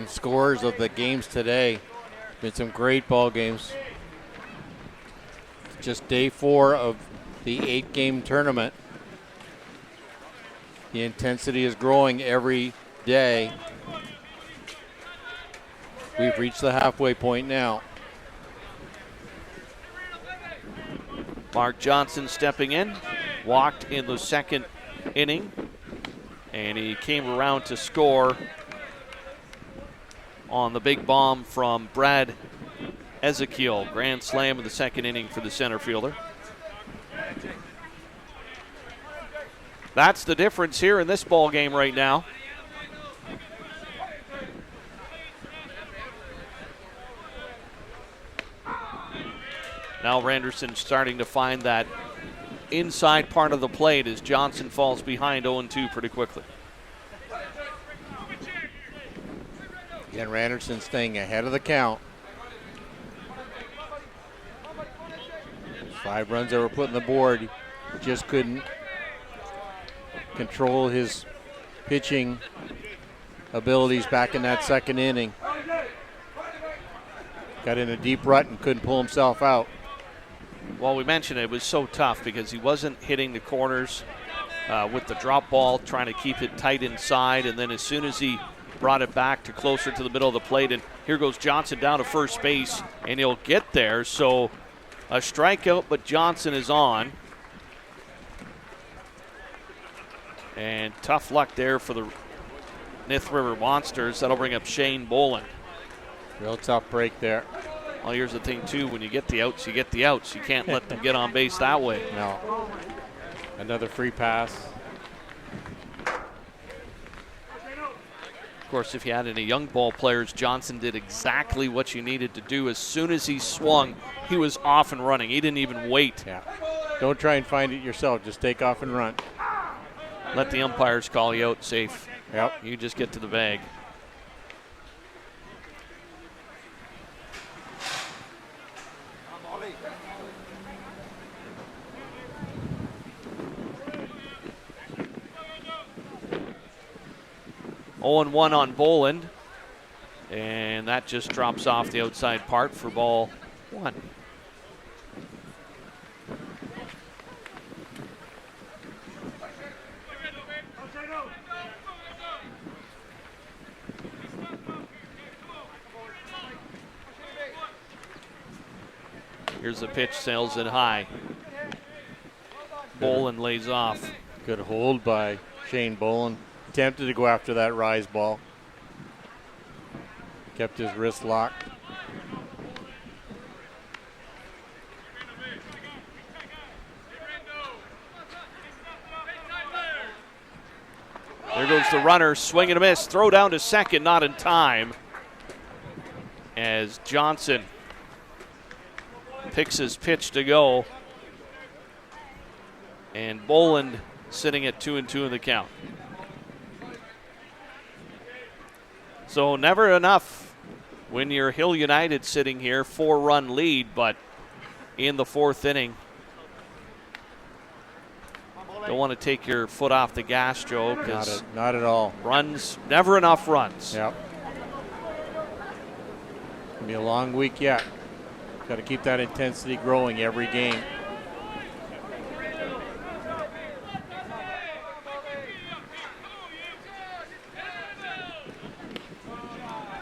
C: scores of the games today. Been some great ball games. Just day 4 of the 8-game tournament. The intensity is growing every day. We've reached the halfway point now.
B: Mark Johnson stepping in, walked in the second inning, and he came around to score on the big bomb from Brad Ezekiel. Grand slam in the second inning for the center fielder. That's the difference here in this ball game right now. Now Randerson starting to find that inside part of the plate as Johnson falls behind 0-2 pretty quickly.
C: Again, Randerson staying ahead of the count. 5 runs that were put on the board. He just couldn't control his pitching abilities back in that second inning. Got in a deep rut and couldn't pull himself out.
B: Well, we mentioned it was so tough because he wasn't hitting the corners with the drop ball, trying to keep it tight inside, and then as soon as he brought it back to closer to the middle of the plate, and here goes Johnson down to first base, and he'll get there. So a strikeout, but Johnson is on. And tough luck there for the Nith River Monsters. That'll bring up Shane Boland.
C: Real tough break there.
B: Well, here's the thing, too. When you get the outs, you get the outs. You can't let them get on base that way.
C: No. Another free pass.
B: Of course, if you had any young ball players, Johnson did exactly what you needed to do. As soon as he swung, he was off and running. He didn't even wait.
C: Yeah. Don't try and find it yourself. Just take off and run.
B: Let the umpires call you out safe.
C: Yep.
B: You just get to the bag. Oh, 0-1 on Boland, and that just drops off the outside part for ball 1. Here's the pitch, sails it high. Boland lays off.
C: Good hold by Shane Boland. Attempted to go after that rise ball. Kept his wrist locked.
B: There goes the runner, swing and a miss. Throw down to second, not in time. As Johnson picks his pitch to go. And Boland sitting at 2-2 in the count. So never enough when you're Hill United sitting here, 4-run lead, but in the 4th inning. Don't want to take your foot off the gas, Joe, because
C: not at all.
B: Runs, never enough runs.
C: Yep. It'll be a long week yet. Got to keep that intensity growing every game.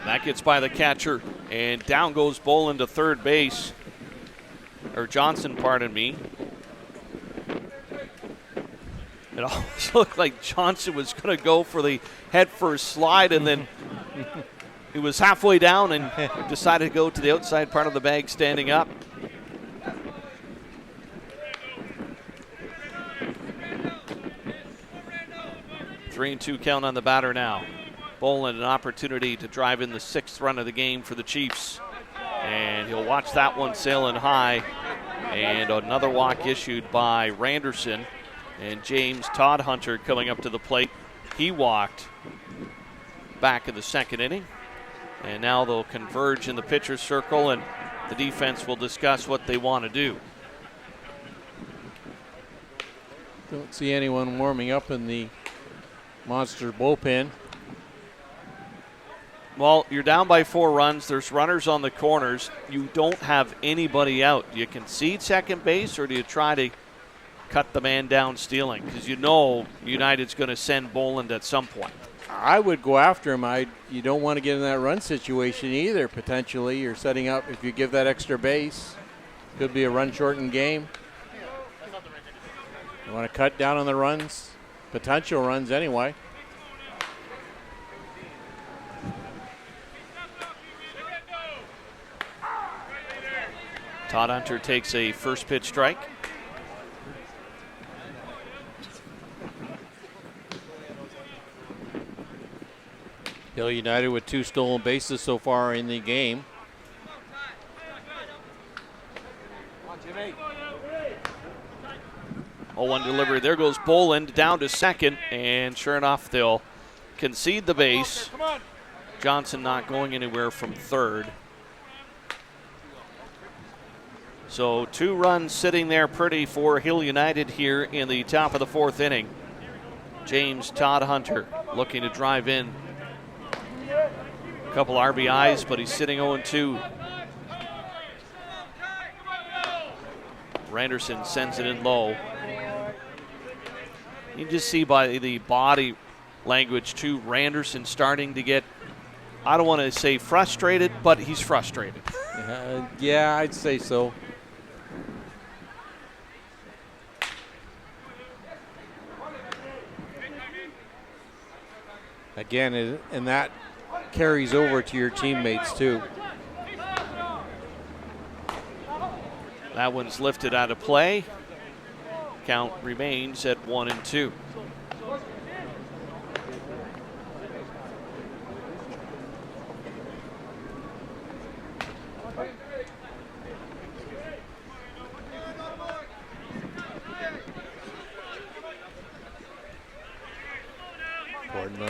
B: That gets by the catcher, and down goes Boland to third base. Or Johnson, pardon me. It almost looked like Johnson was going to go for the head first slide, and then he was halfway down and decided to go to the outside part of the bag standing up. Three and 2 count on the batter now. Boland an opportunity to drive in the 6th run of the game for the Chiefs. And he'll watch that one sailing high. And another walk issued by Randerson. And James Todd Hunter coming up to the plate. He walked back in the 2nd inning. And now they'll converge in the pitcher's circle, and the defense will discuss what they want to do.
C: Don't see anyone warming up in the Monster bullpen.
B: Well, you're down by 4 runs. There's runners on the corners. You don't have anybody out. Do you concede second base, or do you try to cut the man down stealing? Because you know United's going to send Boland at some point.
C: I would go after him. You don't want to get in that run situation either, potentially. You're setting up, if you give that extra base, could be a run-shortened game. You want to cut down on the runs, potential runs anyway.
B: Todd Hunter takes a first pitch strike.
C: Hill United with 2 stolen bases so far in the game.
B: 0-1 delivery. There goes Boland down to second, and sure enough, they'll concede the base. Johnson not going anywhere from third. So 2 runs sitting there pretty for Hill United here in the top of the 4th inning. James Todd Hunter looking to drive in a couple RBIs, but he's sitting 0-2. Randerson sends it in low. You can just see by the body language too, Randerson starting to get, I don't want to say frustrated, but he's frustrated.
C: Yeah, I'd say so. Again, and that carries over to your teammates too.
B: That one's lifted out of play. Count remains at 1-2.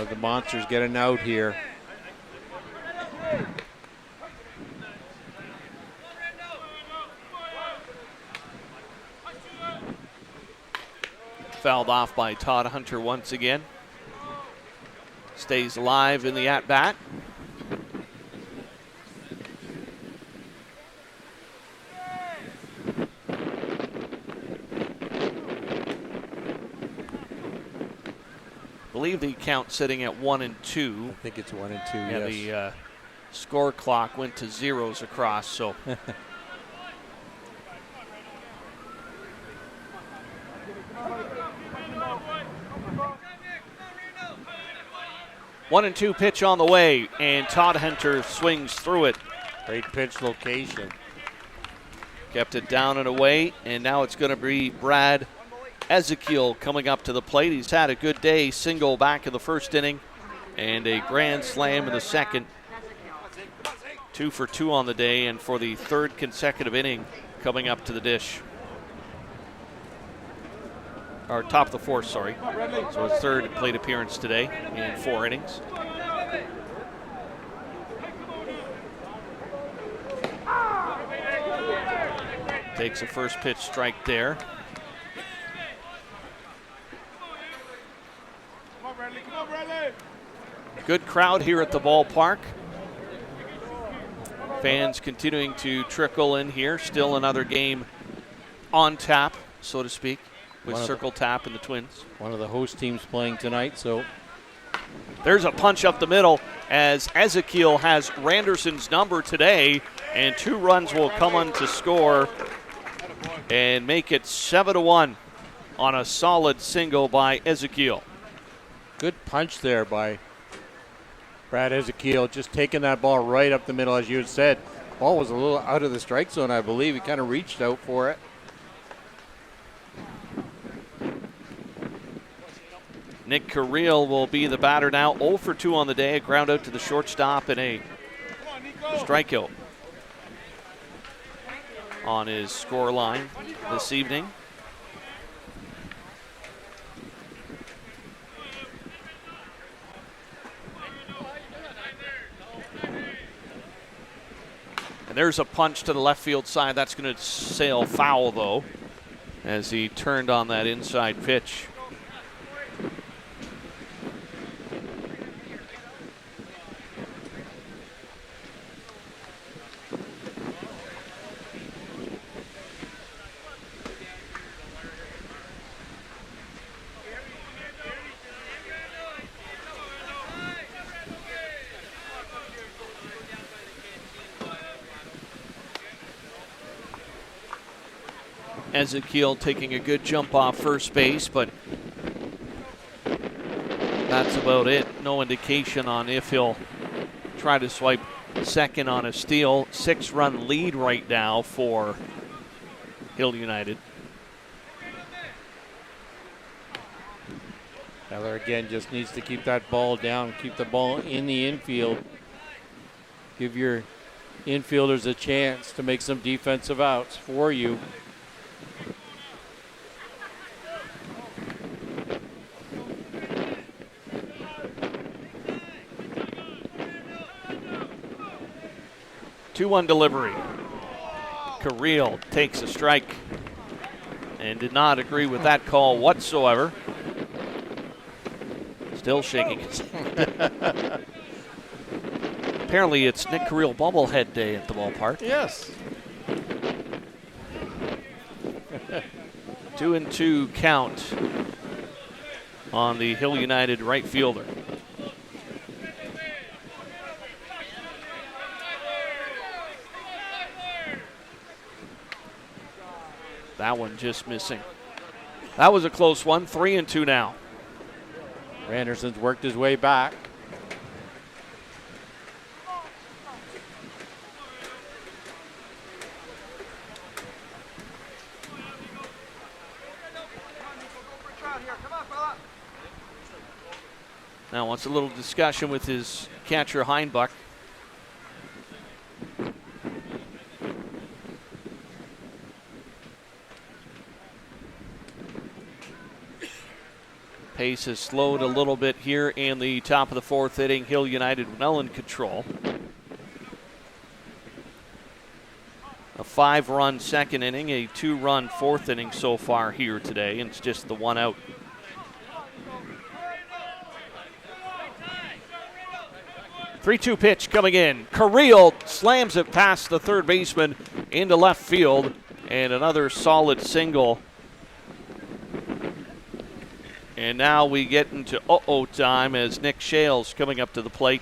C: The Monsters get an out here.
B: Fouled off by Todd Hunter once again. Stays alive in the at-bat. I believe the count sitting at 1-2.
C: I think it's 1-2,
B: yeah,
C: yes.
B: The score clock went to zeros across, so. 1-2 pitch on the way, and Todd Hunter swings through it.
C: Great pitch location.
B: Kept it down and away, and now it's going to be Brad Ezekiel coming up to the plate. He's had a good day, single back in the first inning, and a grand slam in the second. 2 for 2 on the day, and for the 3rd consecutive inning coming up to the dish. Or top of the 4th, sorry. So his 3rd plate appearance today in 4 innings. Takes a first pitch strike there. Good crowd here at the ballpark. Fans continuing to trickle in here. Still another game on tap, so to speak, with Circle Tap and the Twins.
C: One of the host teams playing tonight, so.
B: There's a punch up the middle as Ezekiel has Randerson's number today, and 2 runs will come on to score and make it 7-1 on a solid single by Ezekiel.
C: Good punch there by Brad Ezekiel, just taking that ball right up the middle, as you had said. Ball was a little out of the strike zone, I believe. He kind of reached out for it.
B: Nick Carril will be the batter now. 0 for 2 on the day. A ground out to the shortstop and a strikeout on his score line this evening. And there's a punch to the left field side. That's going to sail foul, though, as he turned on that inside pitch. Ezekiel taking a good jump off first base, but that's about it. No indication on if he'll try to swipe second on a steal. 6-run lead right now for Hill United.
C: Heller again just needs to keep that ball down, keep the ball in the infield. Give your infielders a chance to make some defensive outs for you.
B: Two-one delivery. Carril takes a strike and did not agree with that call whatsoever. Still shaking his head. Apparently it's Nick Carril bobblehead day at the ballpark.
C: Yes.
B: 2-2 count on the Hill United right fielder. That one just missing. That was a close one. 3-2 now.
C: Randerson's worked his way back.
B: Now wants a little discussion with his catcher Heinbuch. Pace has slowed a little bit here in the top of the fourth inning. Hill United well in control. A 5-run second inning, a 2-run fourth inning so far here today, and it's just the one out. Three-two pitch coming in. Carril slams it past the third baseman into left field, and another solid single. And now we get into uh-oh time as Nick Shales coming up to the plate.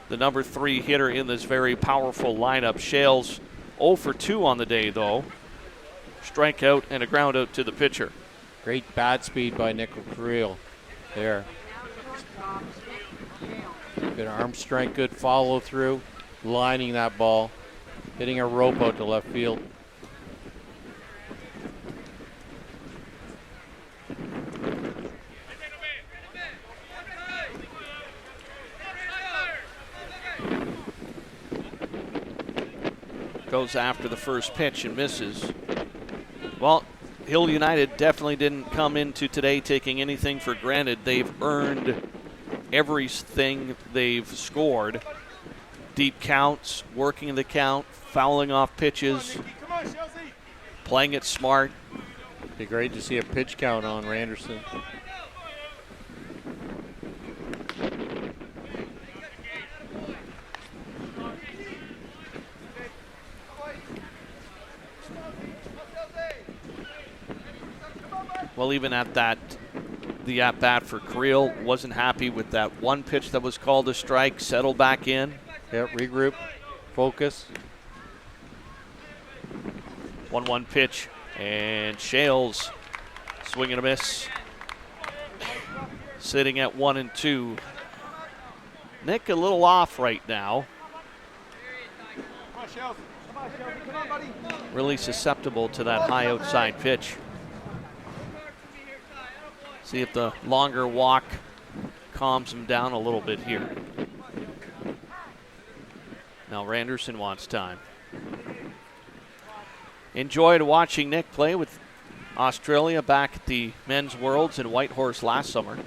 B: The number 3 hitter in this very powerful lineup. Shales 0 for 2 on the day, though. Strikeout and a ground out to the pitcher.
C: Great bat speed by Nick Carril there. Good arm strength, good follow through, lining that ball, hitting a rope out to left field.
B: Goes after the first pitch and misses. Well, Hill United definitely didn't come into today taking anything for granted. They've earned everything they've scored. Deep counts, working the count, fouling off pitches, playing it smart.
C: Be great to see a pitch count on Randerson.
B: Well, even at that, the at-bat for Carril wasn't happy with that one pitch that was called a strike, settled back in.
C: Yep, regroup, focus.
B: 1-1 pitch, and Shales swing and a miss. Sitting at 1-2. Nick a little off right now. Really susceptible to that high outside pitch. See if the longer walk calms him down a little bit here. Now Randerson wants time. Enjoyed watching Nick play with Australia back at the Men's Worlds in Whitehorse last summer.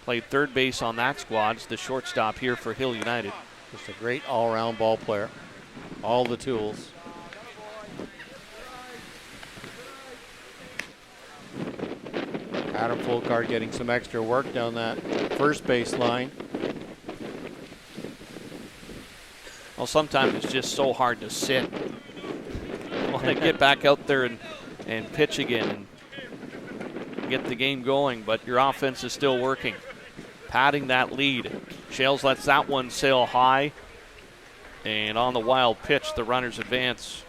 B: Played third base on that squad. It's the shortstop here for Hill United.
C: Just a great all-around ball player. All the tools. Adam Folkard getting some extra work down that first base line.
B: Well, sometimes it's just so hard to sit. I want to get back out there and pitch again and get the game going, but your offense is still working. Padding that lead. Shales lets that one sail high, and on the wild pitch, the runners advance.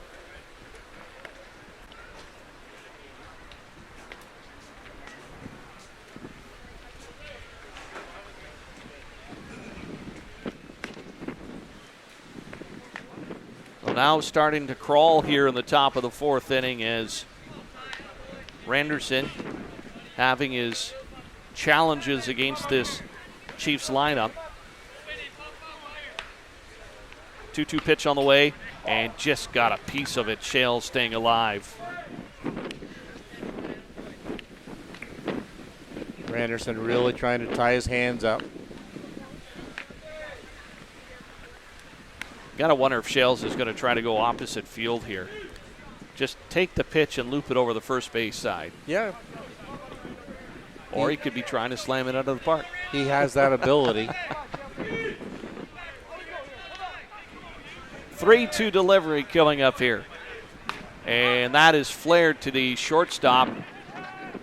B: So now starting to crawl here in the top of the fourth inning as Randerson having his challenges against this Chiefs lineup. 2-2 pitch on the way, and just got a piece of it. Shale staying alive.
C: Randerson really trying to tie his hands up.
B: Gotta wonder if Shales is going to try to go opposite field here. Just take the pitch and loop it over the first base side.
C: Yeah.
B: Or he could be trying to slam it out of the park.
C: He has that ability.
B: 3-2 delivery coming up here. And that is flared to the shortstop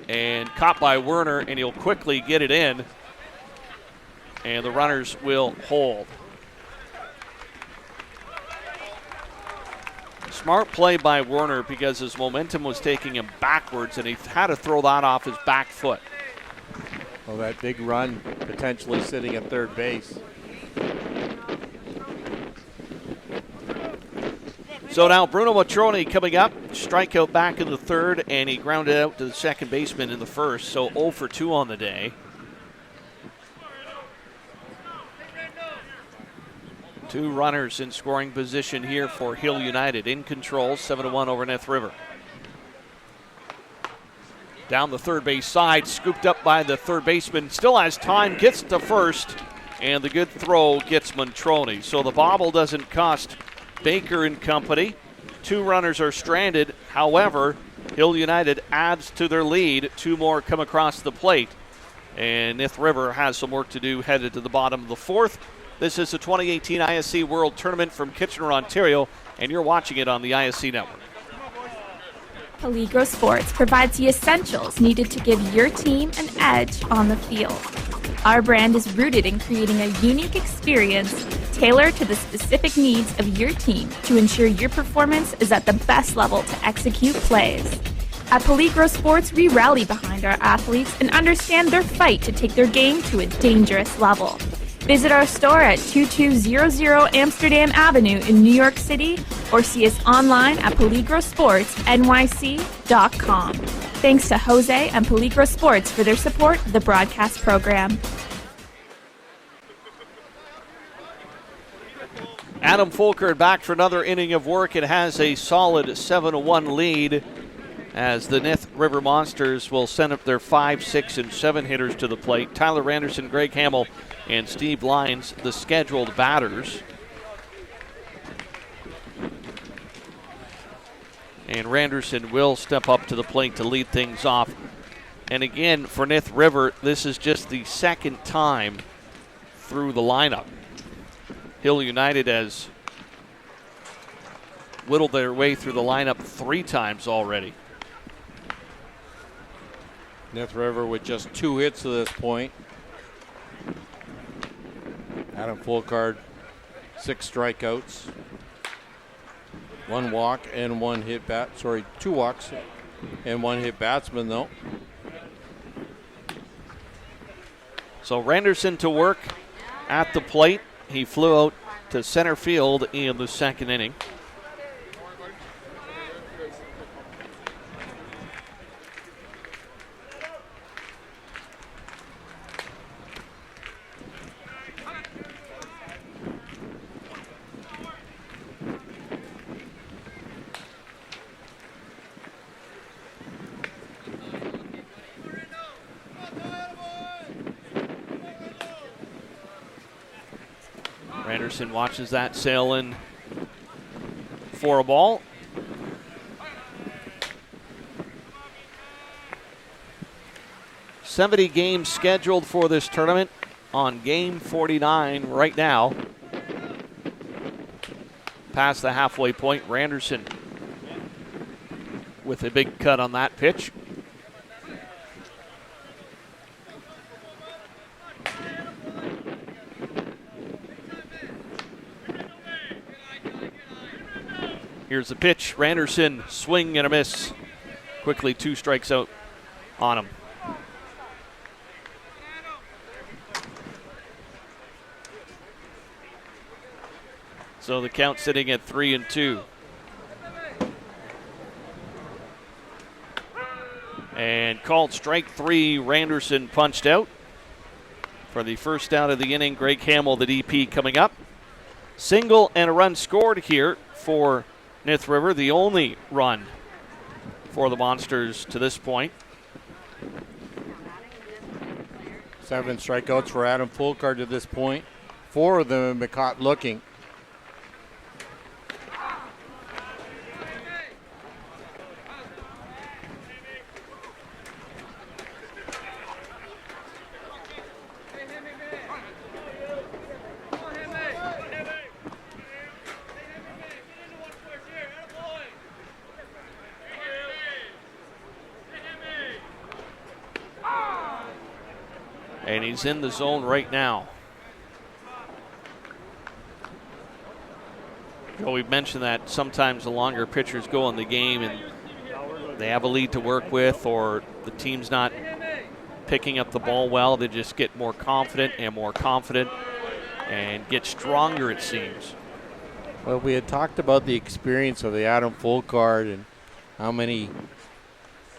B: and caught by Werner, and he'll quickly get it in. And the runners will hold. Smart play by Werner because his momentum was taking him backwards, and he had to throw that off his back foot.
C: Well, that big run potentially sitting at third base.
B: So now Bruno Matroni coming up, strikeout back in the third, and he grounded out to the second baseman in the first, so 0 for 2 on the day. Two runners in scoring position here for Hill United. In control, 7-1 over Nith River. Down the third base side, scooped up by the third baseman. Still has time, gets to first, and the good throw gets Matroni. So the bobble doesn't cost Baker and company. Two runners are stranded. However, Hill United adds to their lead. Two more come across the plate. And Nith River has some work to do headed to the bottom of the fourth. This is the 2018 ISC World Tournament from Kitchener, Ontario, and you're watching it on the ISC Network.
N: Peligro Sports provides the essentials needed to give your team an edge on the field. Our brand is rooted in creating a unique experience tailored to the specific needs of your team to ensure your performance is at the best level to execute plays. At Peligro Sports, we rally behind our athletes and understand their fight to take their game to a dangerous level. Visit our store at 2200 Amsterdam Avenue in New York City or see us online at peligrosportsnyc.com. Thanks to Jose and Peligro Sports for their support of the broadcast program.
B: Adam Folkert back for another inning of work. It has a solid 7-1 lead as the Nith River Monsters will send up their 5, 6, and 7 hitters to the plate. Tyler Randerson, Greg Hamill, and Steve Lyons, the scheduled batters. And Randerson will step up to the plate to lead things off. And again, for Nith River, this is just the second time through the lineup. Hill United has whittled their way through the lineup 3 times already.
C: Nith River with just 2 hits to this point. Adam Folkard, 6 strikeouts, 1 walk and 1 hit 2 walks and 1 hit batsman though.
B: So Randerson to work at the plate. He flew out to center field in the second inning. Randerson watches that sail in for a ball. "70 games scheduled for this tournament. On game 49 right now. Past the halfway point, Randerson with a big cut on that pitch. Here's the pitch. Randerson, swing and a miss. Quickly 2 strikes out on him. So the count sitting at 3-2. And called strike 3, Randerson punched out. For the first out of the inning, Greg Hamill, the DP, coming up. Single and a run scored here for Nith River, the only run for the Monsters to this point.
C: 7 strikeouts for Adam Fulcard to this point. 4 of them have been caught looking.
B: And he's in the zone right now. Well, we've mentioned that sometimes the longer pitchers go in the game and they have a lead to work with, or the team's not picking up the ball well, they just get more confident and get stronger, it seems.
C: Well, we had talked about the experience of the Adam Fulcard and how many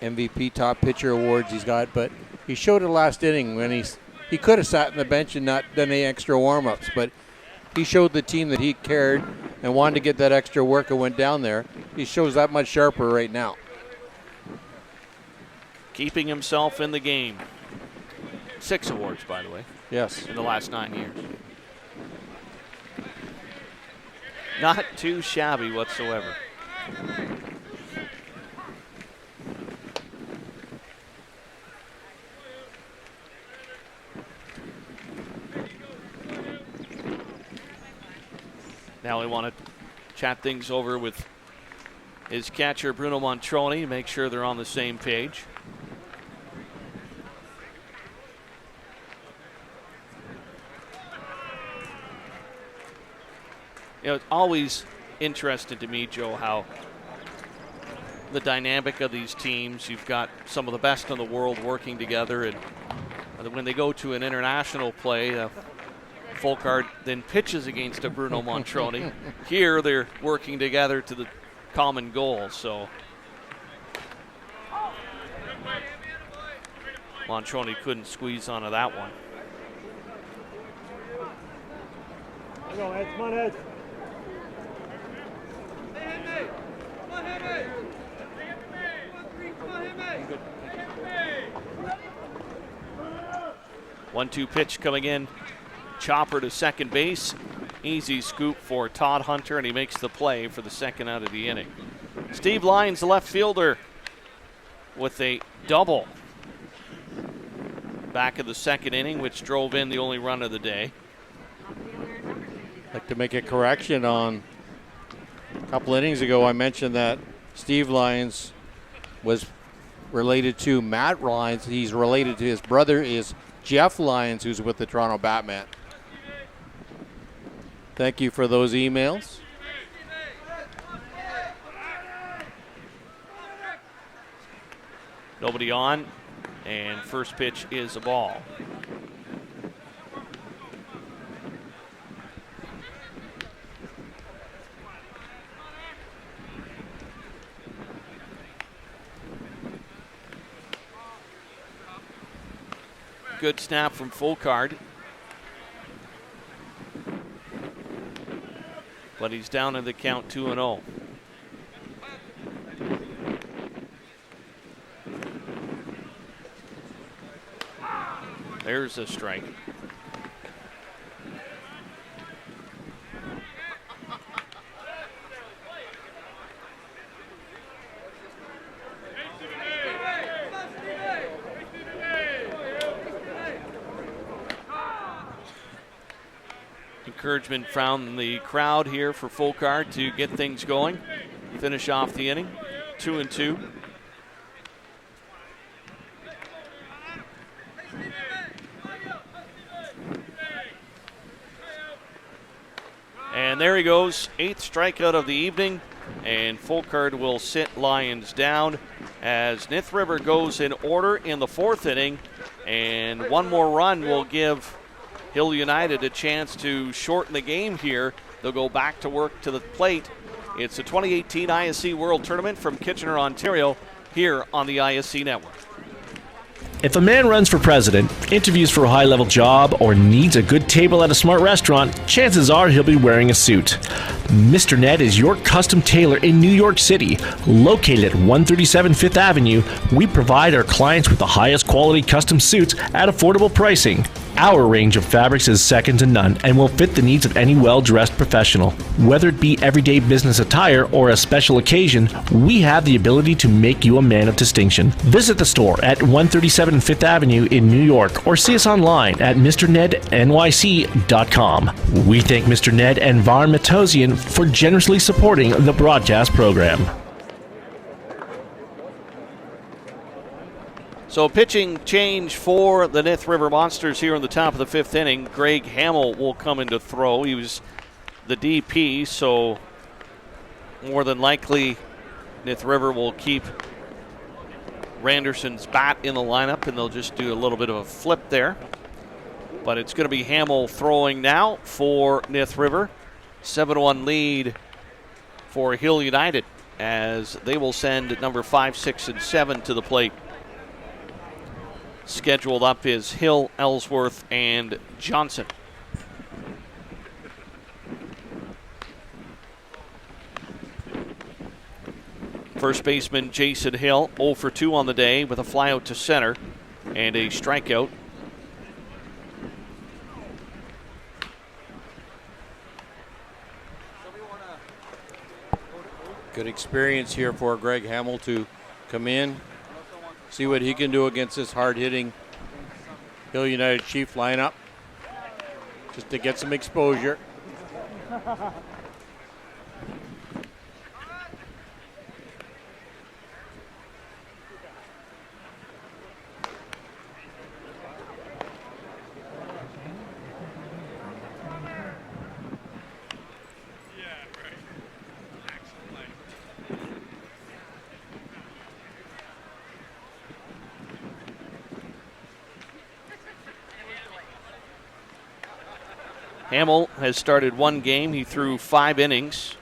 C: MVP top pitcher awards he's got, but he showed it last inning when he could have sat on the bench and not done any extra warm-ups, but he showed the team that he cared and wanted to get that extra work and went down there. He shows that much sharper right now.
B: Keeping himself in the game. 6 awards, by the way.
C: Yes.
B: In the last 9 years. Not too shabby whatsoever. Now we want to chat things over with his catcher, Bruno Montroni, make sure they're on the same page. You know, it's always interesting to me, Joe, how the dynamic of these teams, you've got some of the best in the world working together, and when they go to an international play, Fulcard then pitches against a Bruno Montroni. Here they're working together to the common goal, so Montroni couldn't squeeze onto that one.
O: Come on, Ed. Come on, Ed.
B: 1-2 pitch coming in. Chopper to second base. Easy scoop for Todd Hunter, and he makes the play for the second out of the inning. Steve Lyons, the left fielder, with a double back of the second inning, which drove in the only run of the day.
C: I'd like to make a correction on a couple innings ago. I mentioned that Steve Lyons was related to Matt Lyons. He's related to his brother is Jeff Lyons, who's with the Toronto Batman. Thank you for those emails.
B: Nobody on, and first pitch is a ball. Good snap from Fulcard. But he's down in the count 2-0. There's a strike. Encouragement from the crowd here for Fulcard to get things going, finish off the inning, 2-2. And there he goes, 8th strikeout of the evening, and Fulcard will sit Lyons down as Nith River goes in order in the 4th inning, and one more run will give Hill United a chance to shorten the game here. They'll go back to work to the plate. It's the 2018 ISC World Tournament from Kitchener, Ontario, here on the ISC Network.
M: If a man runs for president, interviews for a high-level job, or needs a good table at a smart restaurant, chances are he'll be wearing a suit. Mr. Ned is your custom tailor in New York City. Located at 137 Fifth Avenue, we provide our clients with the highest quality custom suits at affordable pricing. Our range of fabrics is second to none and will fit the needs of any well-dressed professional. Whether it be everyday business attire or a special occasion, we have the ability to make you a man of distinction. Visit the store at 137 Fifth Avenue in New York or see us online at mrnednyc.com. We thank Mr. Ned and Varn Matosian for generously supporting the broadcast program.
B: So pitching change for the Nith River Monsters here in the top of the 5th inning. Greg Hamill will come in to throw. He was the DP, so more than likely Nith River will keep Randerson's bat in the lineup, and they'll just do a little bit of a flip there. But it's going to be Hamill throwing now for Nith River. 7-1 lead for Hill United as they will send number 5, 6, and 7 to the plate. Scheduled up is Hill, Ellsworth, and Johnson. First baseman Jason Hill, 0 for 2 on the day with a flyout to center and a strikeout.
C: Good experience here for Greg Hamill to come in, see what he can do against this hard-hitting Hill United Chief lineup, just to get some exposure.
B: Hamill has started one game. He threw 5 innings,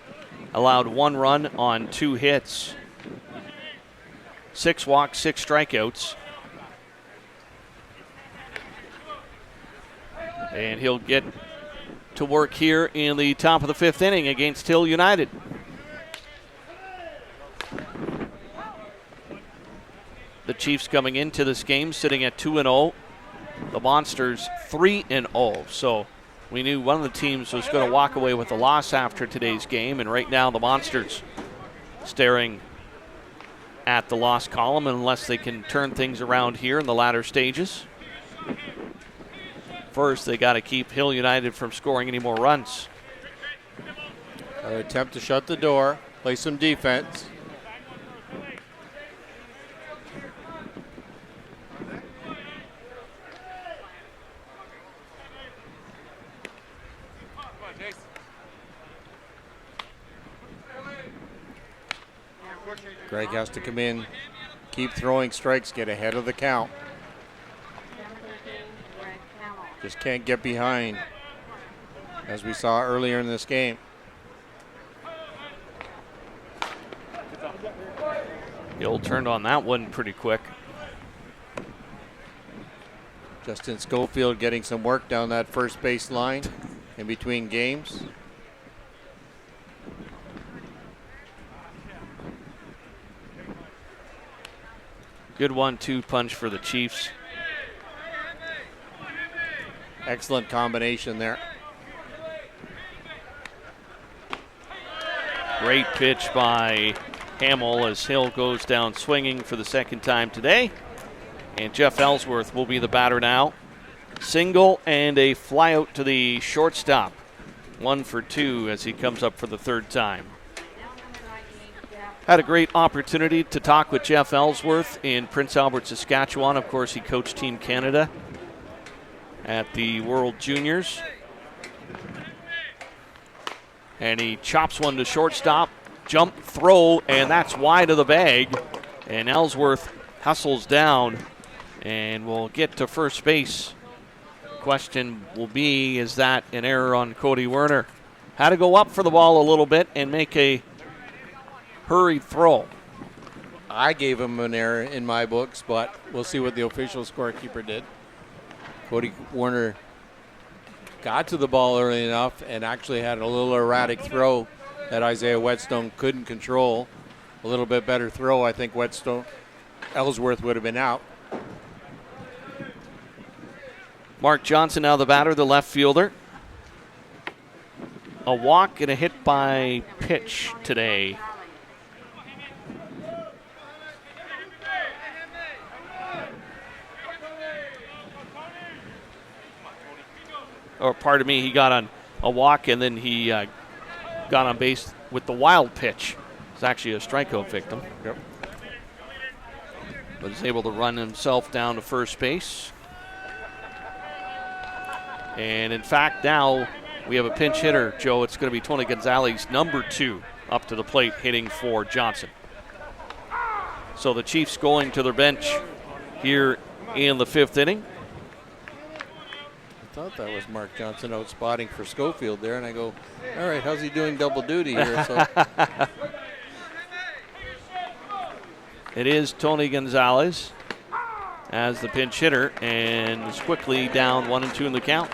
B: allowed 1 run on 2 hits, 6 walks, 6 strikeouts. And he'll get to work here in the top of the 5th inning against Hill United. The Chiefs coming into this game sitting at 2-0. The Monsters 3-0. So we knew one of the teams was going to walk away with a loss after today's game, and right now the Monsters staring at the loss column unless they can turn things around here in the latter stages. First, they got to keep Hill United from scoring any more runs.
C: Attempt to shut the door, play some defense. Greg has to come in, keep throwing strikes, get ahead of the count. Just can't get behind, as we saw earlier in this game.
B: Hill turned on that one pretty quick.
C: Justin Schofield getting some work down that first base line in between games.
B: Good 1-2 punch for the Chiefs.
C: Excellent combination there.
B: Great pitch by Hamill as Hill goes down swinging for the second time today. And Jeff Ellsworth will be the batter now. Single and a flyout to the shortstop. 1 for 2 as he comes up for the 3rd time. Had a great opportunity to talk with Jeff Ellsworth in Prince Albert, Saskatchewan. Of course, he coached Team Canada at the World Juniors. And he chops one to shortstop, jump, throw, and that's wide of the bag. And Ellsworth hustles down and will get to first base question will be, is that an error on Cody Werner? Had to go up for the ball a little bit and make a hurried throw.
C: I gave him an error in my books, but we'll see what the official scorekeeper did. Cody Werner got to the ball early enough and actually had a little erratic throw that Isaiah Whetstone couldn't control. A little bit better throw, I think Ellsworth would have been out.
B: Mark Johnson now the batter, the left fielder. A walk and a hit by pitch today. Or pardon me, he got on a walk and then he got on base with the wild pitch. It's actually a strikeout victim.
C: Yep.
B: But is able to run himself down to first base. And in fact, now we have a pinch hitter, Joe. It's going to be Tony Gonzalez, number 2, up to the plate, hitting for Johnson. So the Chiefs going to their bench here in the 5th inning.
C: I thought that was Mark Johnson out spotting for Schofield there, and I go, all right, how's he doing double duty here? So.
B: It is Tony Gonzalez as the pinch hitter, and is quickly down 1-2 in the count.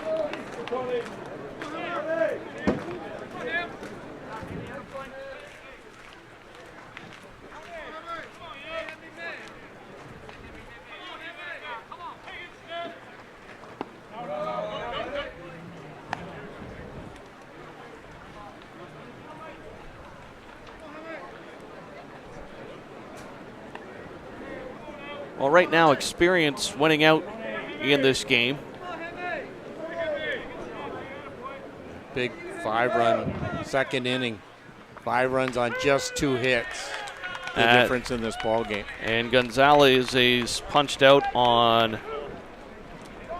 B: Well, right now, experience winning out in this game.
C: Big 5-run second inning. 5 runs on just 2 hits. The difference in this ball game.
B: And Gonzalez is punched out on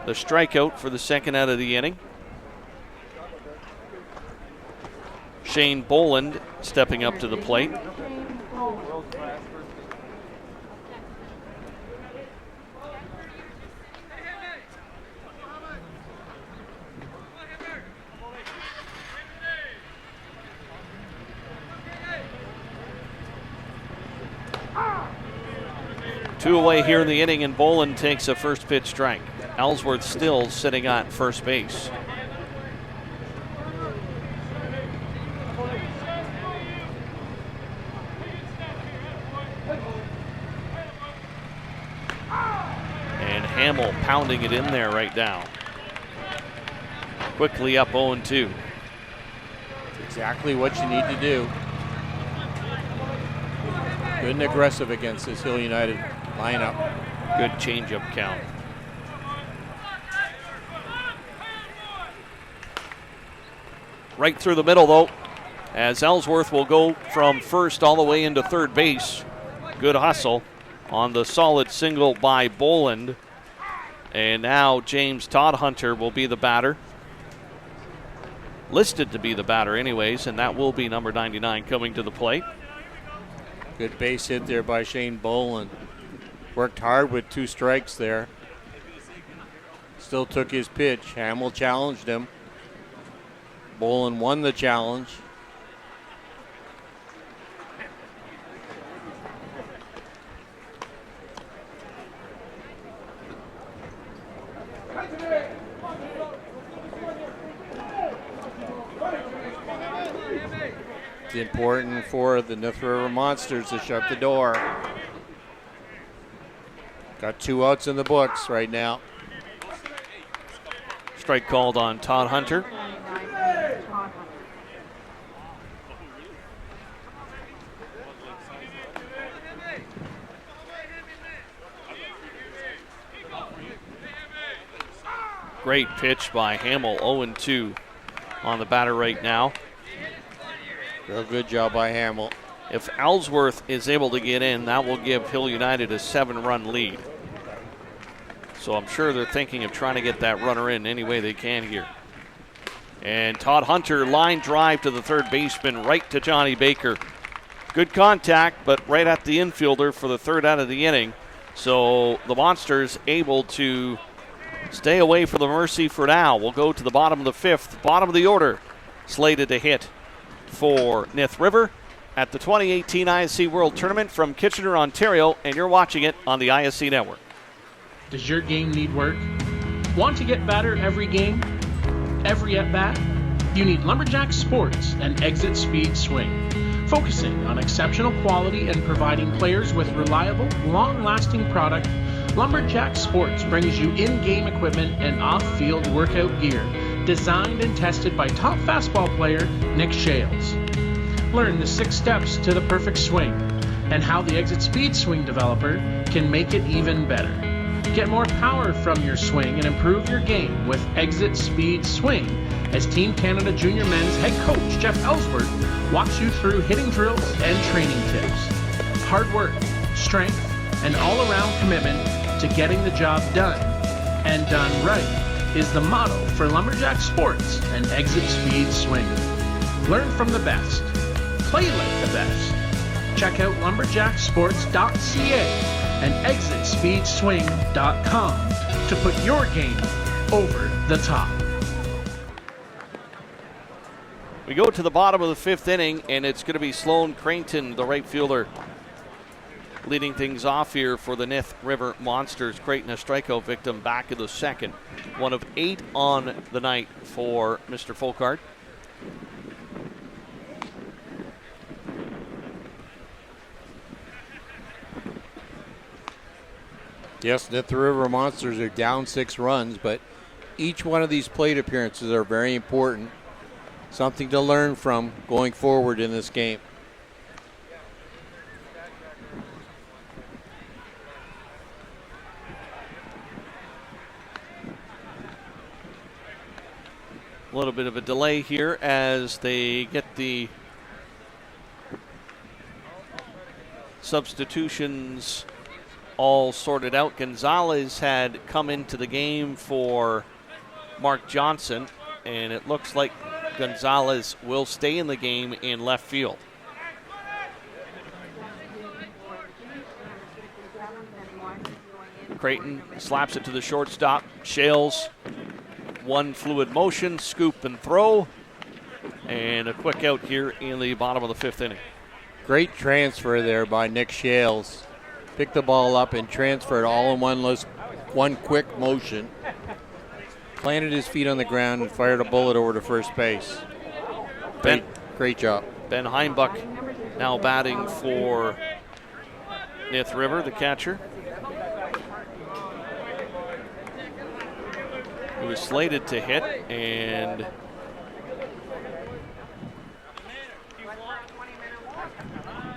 B: the strikeout for the second out of the inning. Shane Boland stepping up to the plate. Two away here in the inning, and Boland takes a first pitch strike. Ellsworth still sitting at first base. And Hamill pounding it in there right now. Quickly up 0-2.
C: Exactly what you need to do. Good and aggressive against this Hill United lineup.
B: Good changeup count. Right through the middle, though, as Ellsworth will go from first all the way into third base. Good hustle on the solid single by Boland. And now James Todd Hunter will be the batter. Listed to be the batter anyways, and that will be number 99 coming to the plate.
C: Good base hit there by Shane Boland. Worked hard with 2 strikes there. Still took his pitch. Hamill challenged him. Boland won the challenge. It's important for the Nith River Monsters to shut the door. Got 2 outs in the books right now.
B: Strike called on Todd Hunter. Great pitch by Hamill, 0-2 on the batter right now.
C: Real good job by Hamill.
B: If Ellsworth is able to get in, that will give Hill United a 7-run lead. So I'm sure they're thinking of trying to get that runner in any way they can here. And Todd Hunter, line drive to the third baseman, right to Johnny Baker. Good contact, but right at the infielder for the third out of the inning. So the Monsters able to stay away from the Mercy for now. We'll go to the bottom of the 5th, bottom of the order, slated to hit for Nith River at the 2018 ISC World Tournament from Kitchener, Ontario, and you're watching it on the ISC Network.
P: Does your game need work? Want to get better every game? Every at-bat? You need Lumberjack Sports and Exit Speed Swing. Focusing on exceptional quality and providing players with reliable, long-lasting product, Lumberjack Sports brings you in-game equipment and off-field workout gear, designed and tested by top fastball player Nick Shales. Learn the 6 steps to the perfect swing and how the Exit Speed Swing developer can make it even better. Get more power from your swing and improve your game with Exit Speed Swing as Team Canada Junior Men's head coach Jeff Ellsworth walks you through hitting drills and training tips. Hard work, strength, and all-around commitment to getting the job done, and done right, is the motto for Lumberjack Sports and Exit Speed Swing. Learn from the best. Play like the best. Check out lumberjacksports.ca and exitspeedswing.com to put your game over the top.
B: We go to the bottom of the 5th inning, and it's going to be Sloan Creighton, the right fielder, leading things off here for the Nith River Monsters. Creighton, a strikeout victim back in the 2nd. 1 of 8 on the night for Mr. Folkard.
C: Yes, Nith River Monsters are down 6 runs, but each one of these plate appearances are very important. Something to learn from going forward in this game.
B: A little bit of a delay here as they get the substitutions all sorted out. Gonzalez had come into the game for Mark Johnson, and it looks like Gonzalez will stay in the game in left field. Creighton slaps it to the shortstop. Shales, one fluid motion, scoop and throw, and a quick out here in the bottom of the 5th inning.
C: Great transfer there by Nick Shales. Picked the ball up and transferred all in one quick motion. Planted his feet on the ground and fired a bullet over to first base. Great job.
B: Ben Heimbuck now batting for Nith River, the catcher. He was slated to hit, and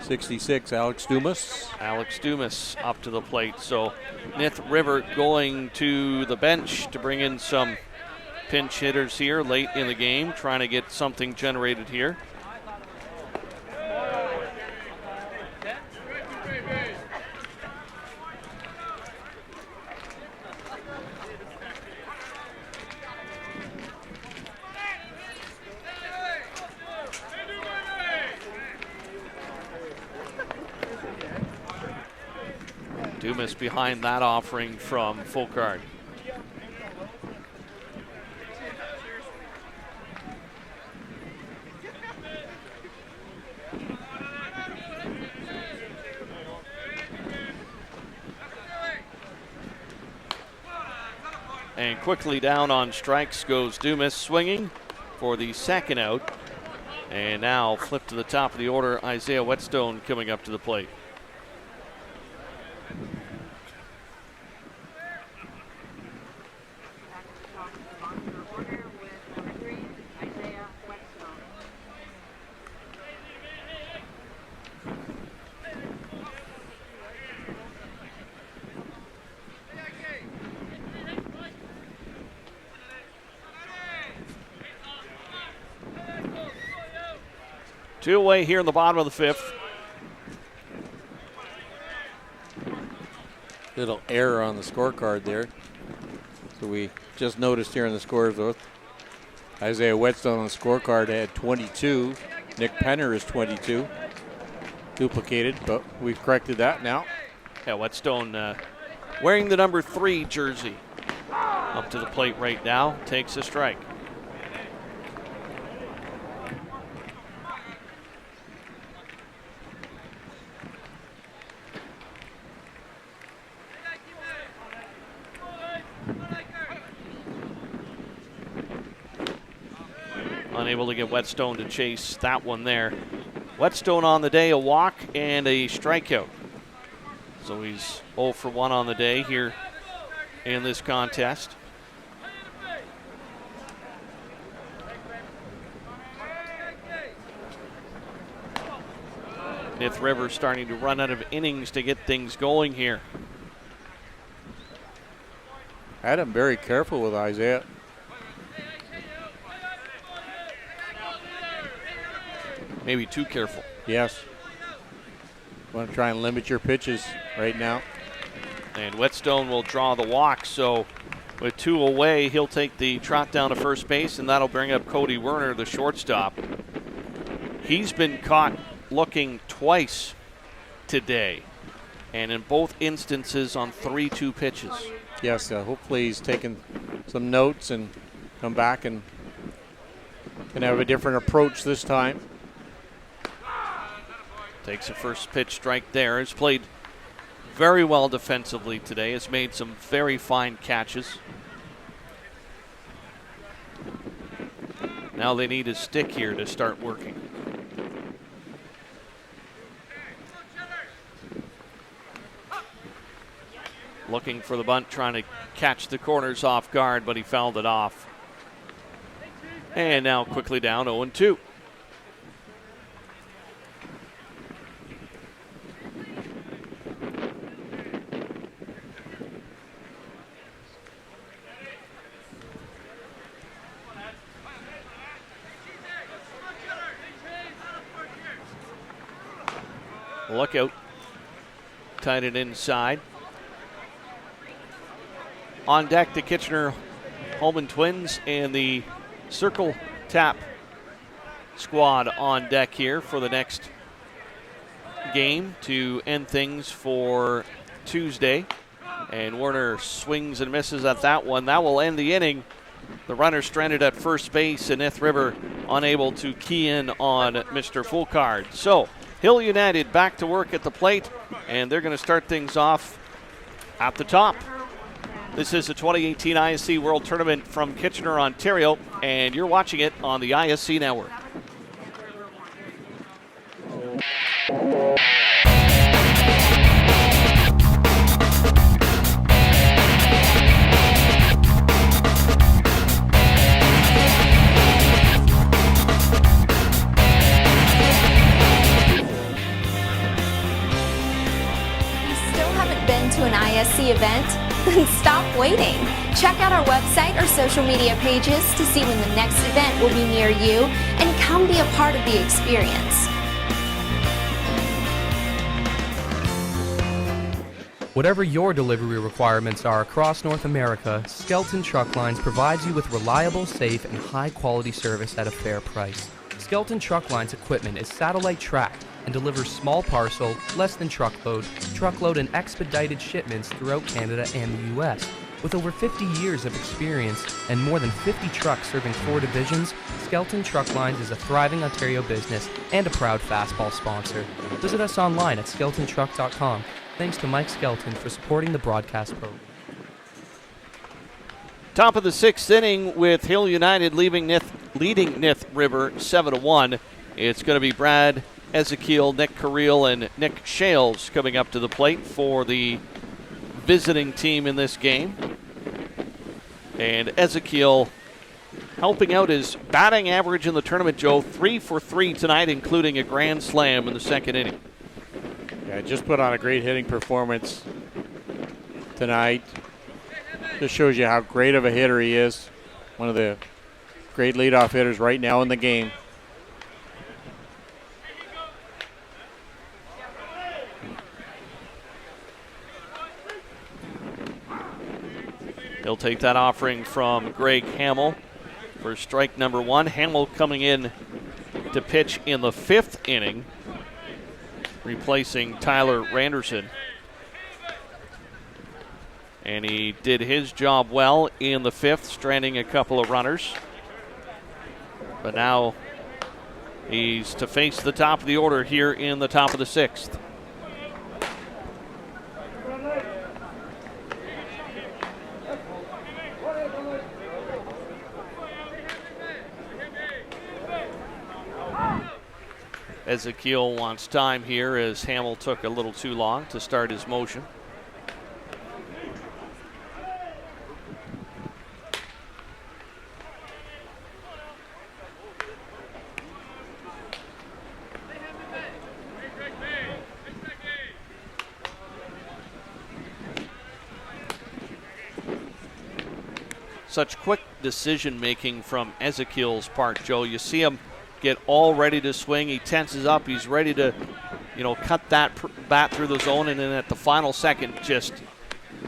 C: '66, Alex Dumas.
B: Alex Dumas up to the plate. So Nith River going to the bench to bring in some pinch hitters here late in the game, trying to get something generated here. Dumas behind that offering from Folkard. And quickly down on strikes goes Dumas, swinging for the 2nd out. And now flip to the top of the order, Isaiah Whetstone coming up to the plate. Two away here in the bottom of the 5th.
C: Little error on the scorecard there. So we just noticed here in the scores, though, Isaiah Whetstone on the scorecard had 22. Nick Penner is 22. Duplicated, but we've corrected that now.
B: Yeah, Whetstone wearing the number 3 jersey Up to the plate right now, takes a strike. Unable to get Whetstone to chase that one there. Whetstone on the day, a walk and a strikeout. So he's 0 for 1 on the day here in this contest. Nith River starting to run out of innings to get things going here.
C: Had him very careful with Isaiah.
B: Maybe too careful.
C: Yes. Want to try and limit your pitches right now.
B: And Whetstone will draw the walk, so with 2 away, he'll take the trot down to first base, and that'll bring up Cody Werner, the shortstop. He's been caught looking twice today, and in both instances on 3-2 pitches.
C: Yes, hopefully he's taken some notes and come back and can have a different approach this time.
B: Takes a first pitch strike there. Has played very well defensively today. Has made some very fine catches. Now they need his stick here to start working. Looking for the bunt, trying to catch the corners off guard, but he fouled it off. And now quickly down 0-2. Look out. Tied it inside. On deck, the Kitchener Holman Twins and the Circle Tap squad on deck here for the next game to end things for Tuesday. And Werner swings and misses at that one. That will end the inning. The runner stranded at first base, and Nith River unable to key in on Mr. Fulcard. So, Hill United back to work at the plate, and they're going to start things off at the top. This is the 2018 ISC World Tournament from Kitchener, Ontario, and you're watching it on the ISC Network.
A: To an ISC event? Then stop waiting. Check out our website or social media pages to see when the next event will be near you and come be a part of the experience.
D: Whatever your delivery requirements are across North America, Skelton Truck Lines provides you with reliable, safe, and high-quality service at a fair price. Skelton Truck Lines equipment is satellite tracked and delivers small parcel, less than truckload, and expedited shipments throughout Canada and the U.S. With over 50 years of experience and more than 50 trucks serving 4 divisions, Skelton Truck Lines is a thriving Ontario business and a proud fastball sponsor. Visit us online at skeltontruck.com. Thanks to Mike Skelton for supporting the broadcast program.
B: Top of the 6th inning with Hill United leading Nith River 7-1. It's going to be Brad Ezekiel, Nick Carril, and Nick Shales coming up to the plate for the visiting team in this game. And Ezekiel helping out his batting average in the tournament, Joe. 3 for 3 tonight, including a grand slam in the second inning.
C: Yeah, just put on a great hitting performance tonight. Just shows you how great of a hitter he is. One of the great leadoff hitters right now in the game.
B: He'll take that offering from Greg Hamill for strike number 1. Hamill coming in to pitch in the 5th inning, replacing Tyler Randerson. And he did his job well in the 5th, stranding a couple of runners. But now he's to face the top of the order here in the top of the 6th. Ezekiel wants time here as Hamill took a little too long to start his motion. Such quick decision making from Ezekiel's part, Joe. You see him get all ready to swing. He tenses up. He's ready to, cut that bat through the zone, and then at the final second just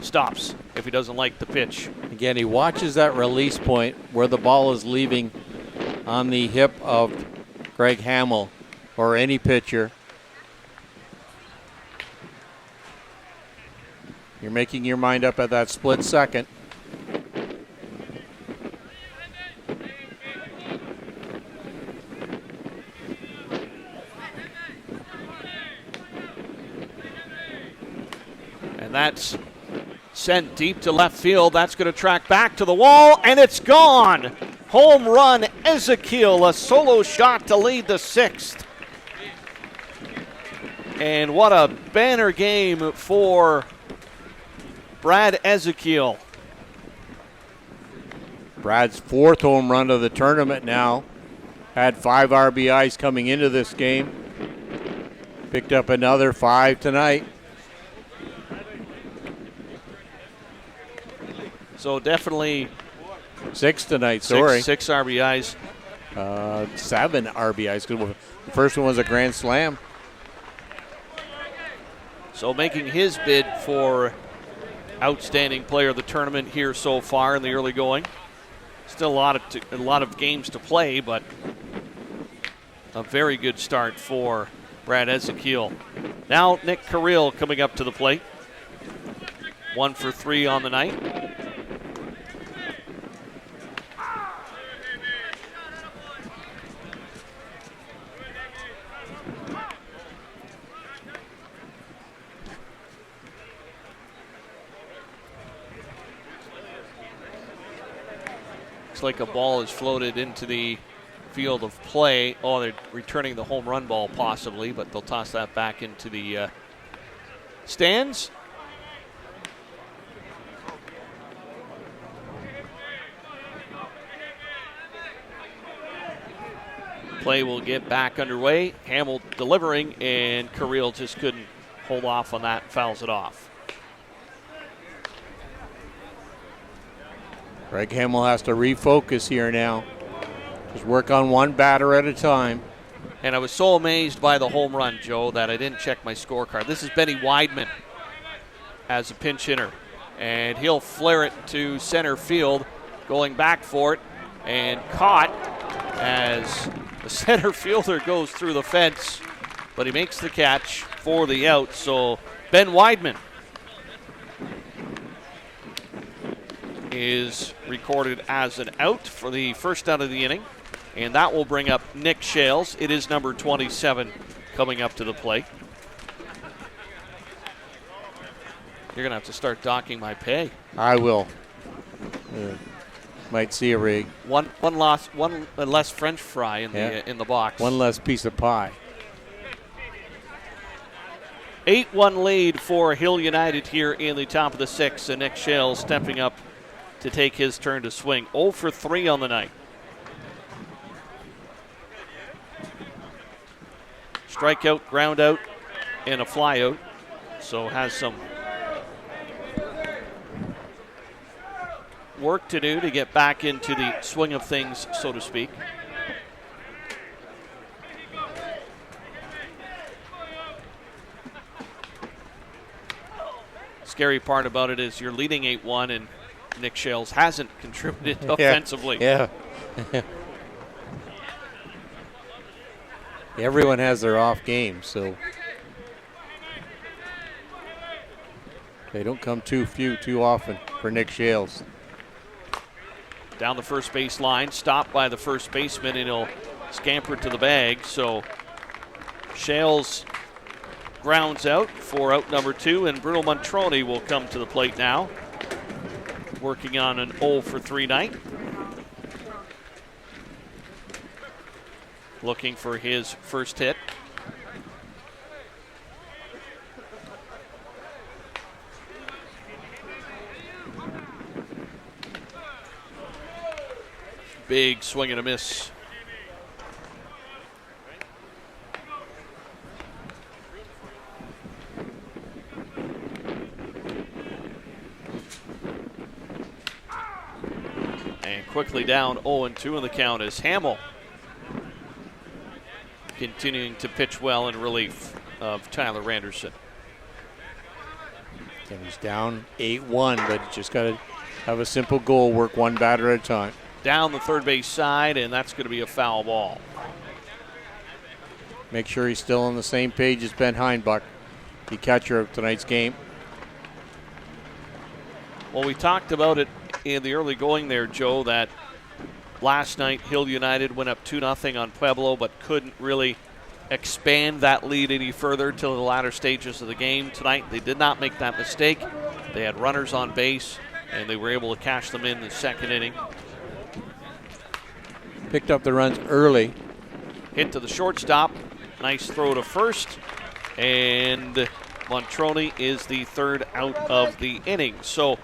B: stops if he doesn't like the pitch.
C: Again, he watches that release point where the ball is leaving on the hip of Greg Hamill or any pitcher. You're making your mind up at that split second.
B: And that's sent deep to left field. That's going to track back to the wall, and it's gone. Home run, Ezekiel, a solo shot to lead the 6th. And what a banner game for Brad Ezekiel.
C: Brad's 4th home run of the tournament now. Had 5 RBIs coming into this game. Picked up another 5 tonight.
B: So definitely
C: 6 tonight, sorry.
B: 6 RBIs.
C: 7 RBIs. The first one was a grand slam.
B: So making his bid for outstanding player of the tournament here so far in the early going. Still a lot of games to play, but a very good start for Brad Ezekiel. Now Nick Carril coming up to the plate. 1 for 3 on the night. Like a ball is floated into the field of play. Oh, they're returning the home run ball possibly, but they'll toss that back into the stands. Play will get back underway. Hamill delivering, and Carril just couldn't hold off on that, fouls it off.
C: Greg Hamill has to refocus here now. Just work on one batter at a time.
B: And I was so amazed by the home run, Joe, that I didn't check my scorecard. This is Benny Weidman as a pinch hitter. And he'll flare it to center field, going back for it, and caught as the center fielder goes through the fence. But he makes the catch for the out. So Ben Weidman is recorded as an out for the first out of the inning, and that will bring up Nick Shales. It is number 27 coming up to the plate. You're going to have to start docking my pay.
C: I will. Might see a rig.
B: One less French fry in the box.
C: One less piece of pie.
B: 8-1 lead for Hill United here in the top of the 6th, and Nick Shales stepping up to take his turn to swing. 0 for 3 on the night. Strikeout, ground out, and a fly out. So has some work to do to get back into the swing of things, so to speak. Scary part about it is you're leading 8-1 and Nick Shales hasn't contributed offensively.
C: Yeah. Everyone has their off game, so. They don't come too often for Nick Shales.
B: Down the first base line, stopped by the first baseman, and he'll scamper to the bag. So Shales grounds out for out number 2, and Bruno Montroni will come to the plate now, working on an 0 for 3 night. Looking for his first hit. Big swing and a miss. And quickly down 0-2 in the count is Hamill. Continuing to pitch well in relief of Tyler Randerson.
C: And he's down 8-1, but just got to have a simple goal, work one batter at a time.
B: Down the third base side, and that's going to be a foul ball.
C: Make sure he's still on the same page as Ben Heinbuch, the catcher of tonight's game.
B: Well, we talked about it in the early going there, Joe, that last night Hill United went up 2-0 on Pueblo, but couldn't really expand that lead any further till the latter stages of the game. Tonight they did not make that mistake. They had runners on base, and they were able to cash them in the second inning.
C: Picked up the runs early.
B: Hit to the shortstop. Nice throw to first. And Montroni is the third out of the inning. So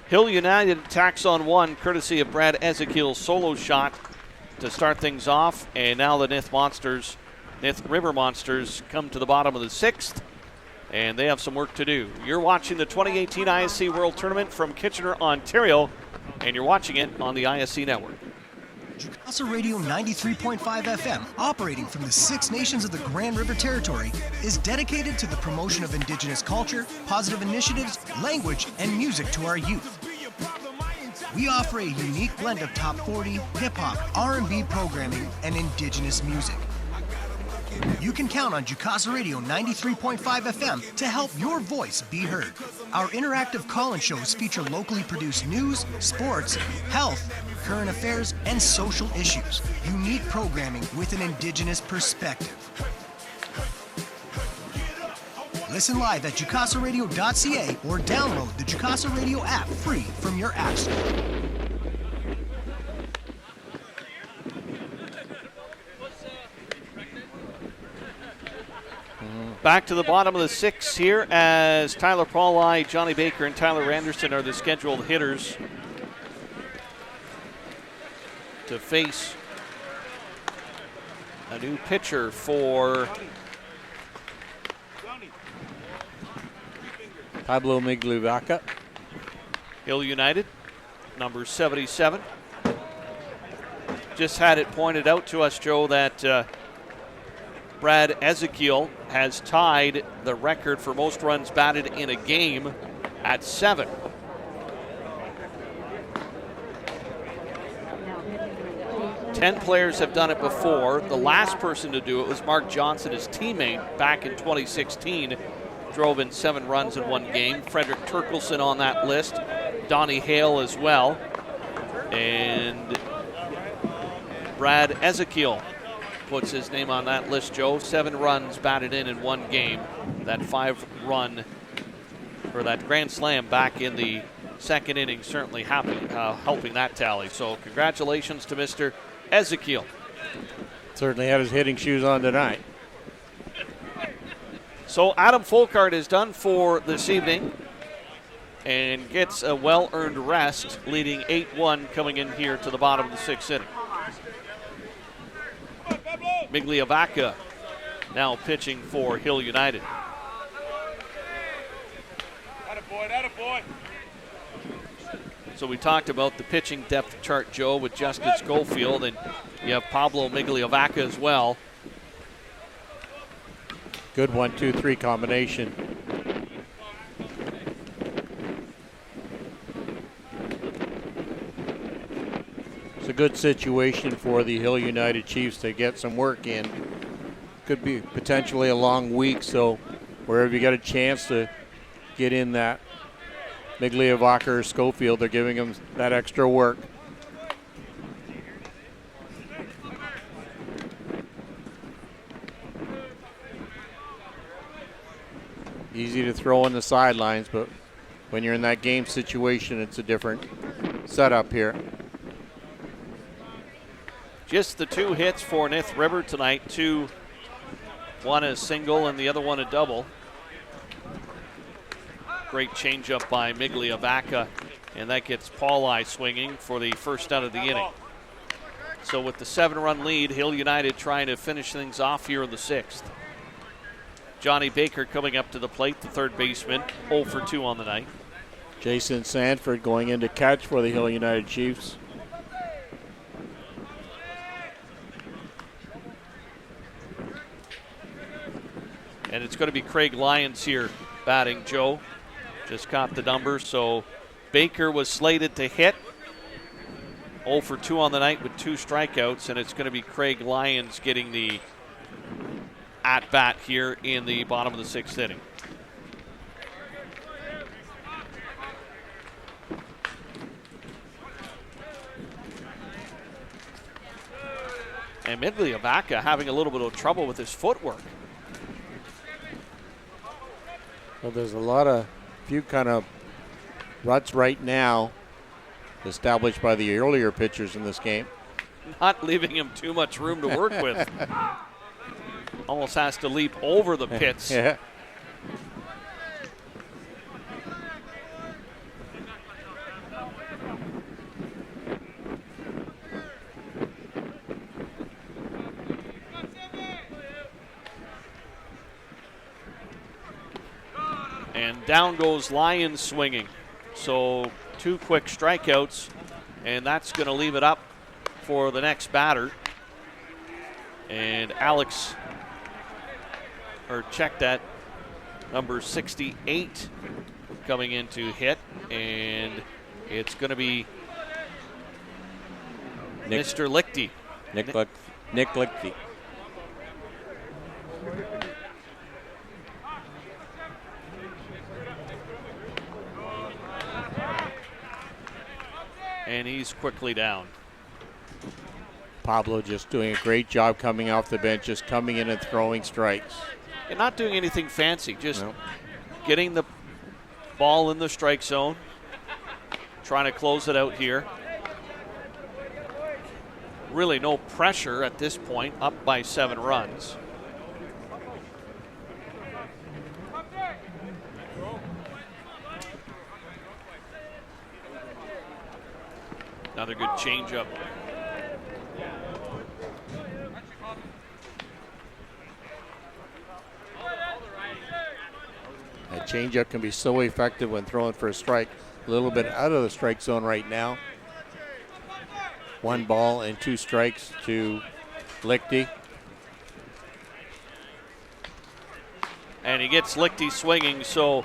B: Hill United tacks on one, courtesy of Brad Ezekiel's solo shot to start things off. And now the Nith River Monsters come to the bottom of the 6th, and they have some work to do. You're watching the 2018 ISC World Tournament from Kitchener, Ontario, and you're watching it on the ISC Network.
J: Jukasa Radio 93.5 FM, operating from the 6 nations of the Grand River Territory, is dedicated to the promotion of Indigenous culture, positive initiatives, language, and music to our youth. We offer a unique blend of top 40, hip-hop, R&B programming, and Indigenous music. You can count on Jukasa Radio 93.5 FM to help your voice be heard. Our interactive call-in shows feature locally produced news, sports, health, current affairs, and social issues. Unique programming with an Indigenous perspective. Listen live at jukasaradio.ca or download the Jukasa Radio app free from your app store.
B: Back to the bottom of the 6th here as Tyler Pauli, Johnny Baker, and Tyler Randerson are the scheduled hitters to face a new pitcher for
C: Pablo Miglivaca.
B: Hill United, number 77. Just had it pointed out to us, Joe, that Brad Ezekiel has tied the record for most runs batted in a game at 7. Ten players have done it before. The last person to do it was Mark Johnson, his teammate, back in 2016. Drove in 7 runs in one game. Frederick Turkelson on that list. Donnie Hale as well. And Brad Ezekiel puts his name on that list, Joe. 7 runs batted in one game. That 5-run, or that grand slam back in the second inning certainly helping that tally. So congratulations to Mr. Ezekiel.
C: Certainly had his hitting shoes on tonight.
B: So Adam Folkart is done for this evening and gets a well-earned rest, leading 8-1 coming in here to the bottom of the 6th inning. Migliavaca now pitching for Hill United. So we talked about the pitching depth chart, Joe, with Justin Schofield, and you have Pablo Migliavaca as well.
C: Good 1-2-3 combination. It's a good situation for the Hill United Chiefs to get some work in. Could be potentially a long week, so wherever you got a chance to get in that Migliovaca or Schofield. They're giving him that extra work. Easy to throw on the sidelines, but when you're in that game situation, it's a different setup here.
B: Just the 2 hits for Nith River tonight. 2, one a single and the other one a double. Great changeup by Migliovaca, and that gets Pauli swinging for the first out of the inning. So with the 7-run lead, Hill United trying to finish things off here in the 6th. Johnny Baker coming up to the plate, the third baseman, 0 for 2 on the night.
C: Jason Sanford going in to catch for the Hill United Chiefs.
B: And it's going to be Craig Lyons here batting, Joe. Just caught the number, so Baker was slated to hit. 0 for 2 on the night with 2 strikeouts, and it's going to be Craig Lyons getting the at-bat here in the bottom of the 6th inning. And Migliovaca having a little bit of trouble with his footwork.
C: Well, there's a few kind of ruts right now established by the earlier pitchers in this game.
B: Not leaving him too much room to work with. Almost has to leap over the pits.
C: Yeah.
B: And down goes Lyons swinging. So 2 quick strikeouts, and that's going to leave it up for the next batter. And Alex, or check that, number 68 coming in to hit, and it's going to be Mr. Lichty.
C: Nick Lichty.
B: And he's quickly down.
C: Pablo just doing a great job coming off the bench, just coming in and throwing strikes.
B: And not doing anything fancy, just getting the ball in the strike zone, trying to close it out here. Really no pressure at this point, up by 7 runs. Another good changeup.
C: That changeup can be so effective when thrown for a strike. A little bit out of the strike zone right now. 1 ball and 2 strikes to Lichty.
B: And he gets Lichty swinging, so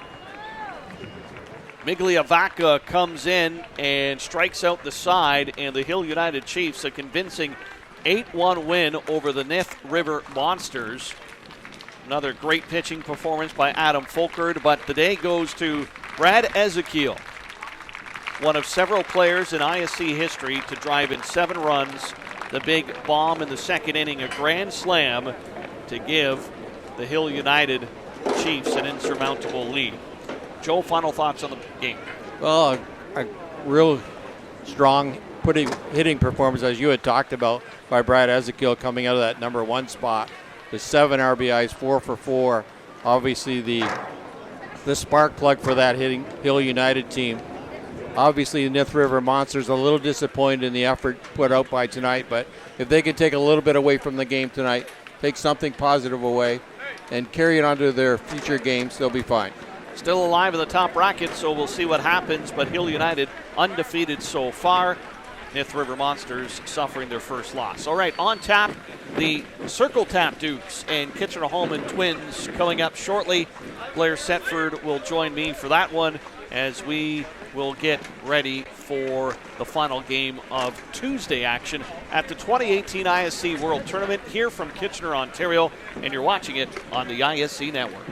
B: Migliovaca comes in and strikes out the side, and the Hill United Chiefs a convincing 8-1 win over the Nith River Monsters. Another great pitching performance by Adam Folkert, but the day goes to Brad Ezekiel, one of several players in ISC history to drive in 7 runs, the big bomb in the 2nd inning, a grand slam to give the Hill United Chiefs an insurmountable lead. Joe, final thoughts on the game?
C: Well, a real strong hitting performance, as you had talked about, by Brad Ezekiel coming out of that number 1 spot. The 7 RBIs, 4 for 4. Obviously the spark plug for that Hill United team. Obviously the Nith River Monsters a little disappointed in the effort put out by tonight, but if they can take a little bit away from the game tonight, take something positive away, and carry it on to their future games, they'll be fine.
B: Still alive in the top bracket, so we'll see what happens, but Hill United undefeated so far. Nith River Monsters suffering their first loss. All right, on tap, the Circle Tap Dukes and Kitchener-Holman Twins coming up shortly. Blair Setford will join me for that one as we will get ready for the final game of Tuesday action at the 2018 ISC World Tournament here from Kitchener, Ontario, and you're watching it on the ISC Network.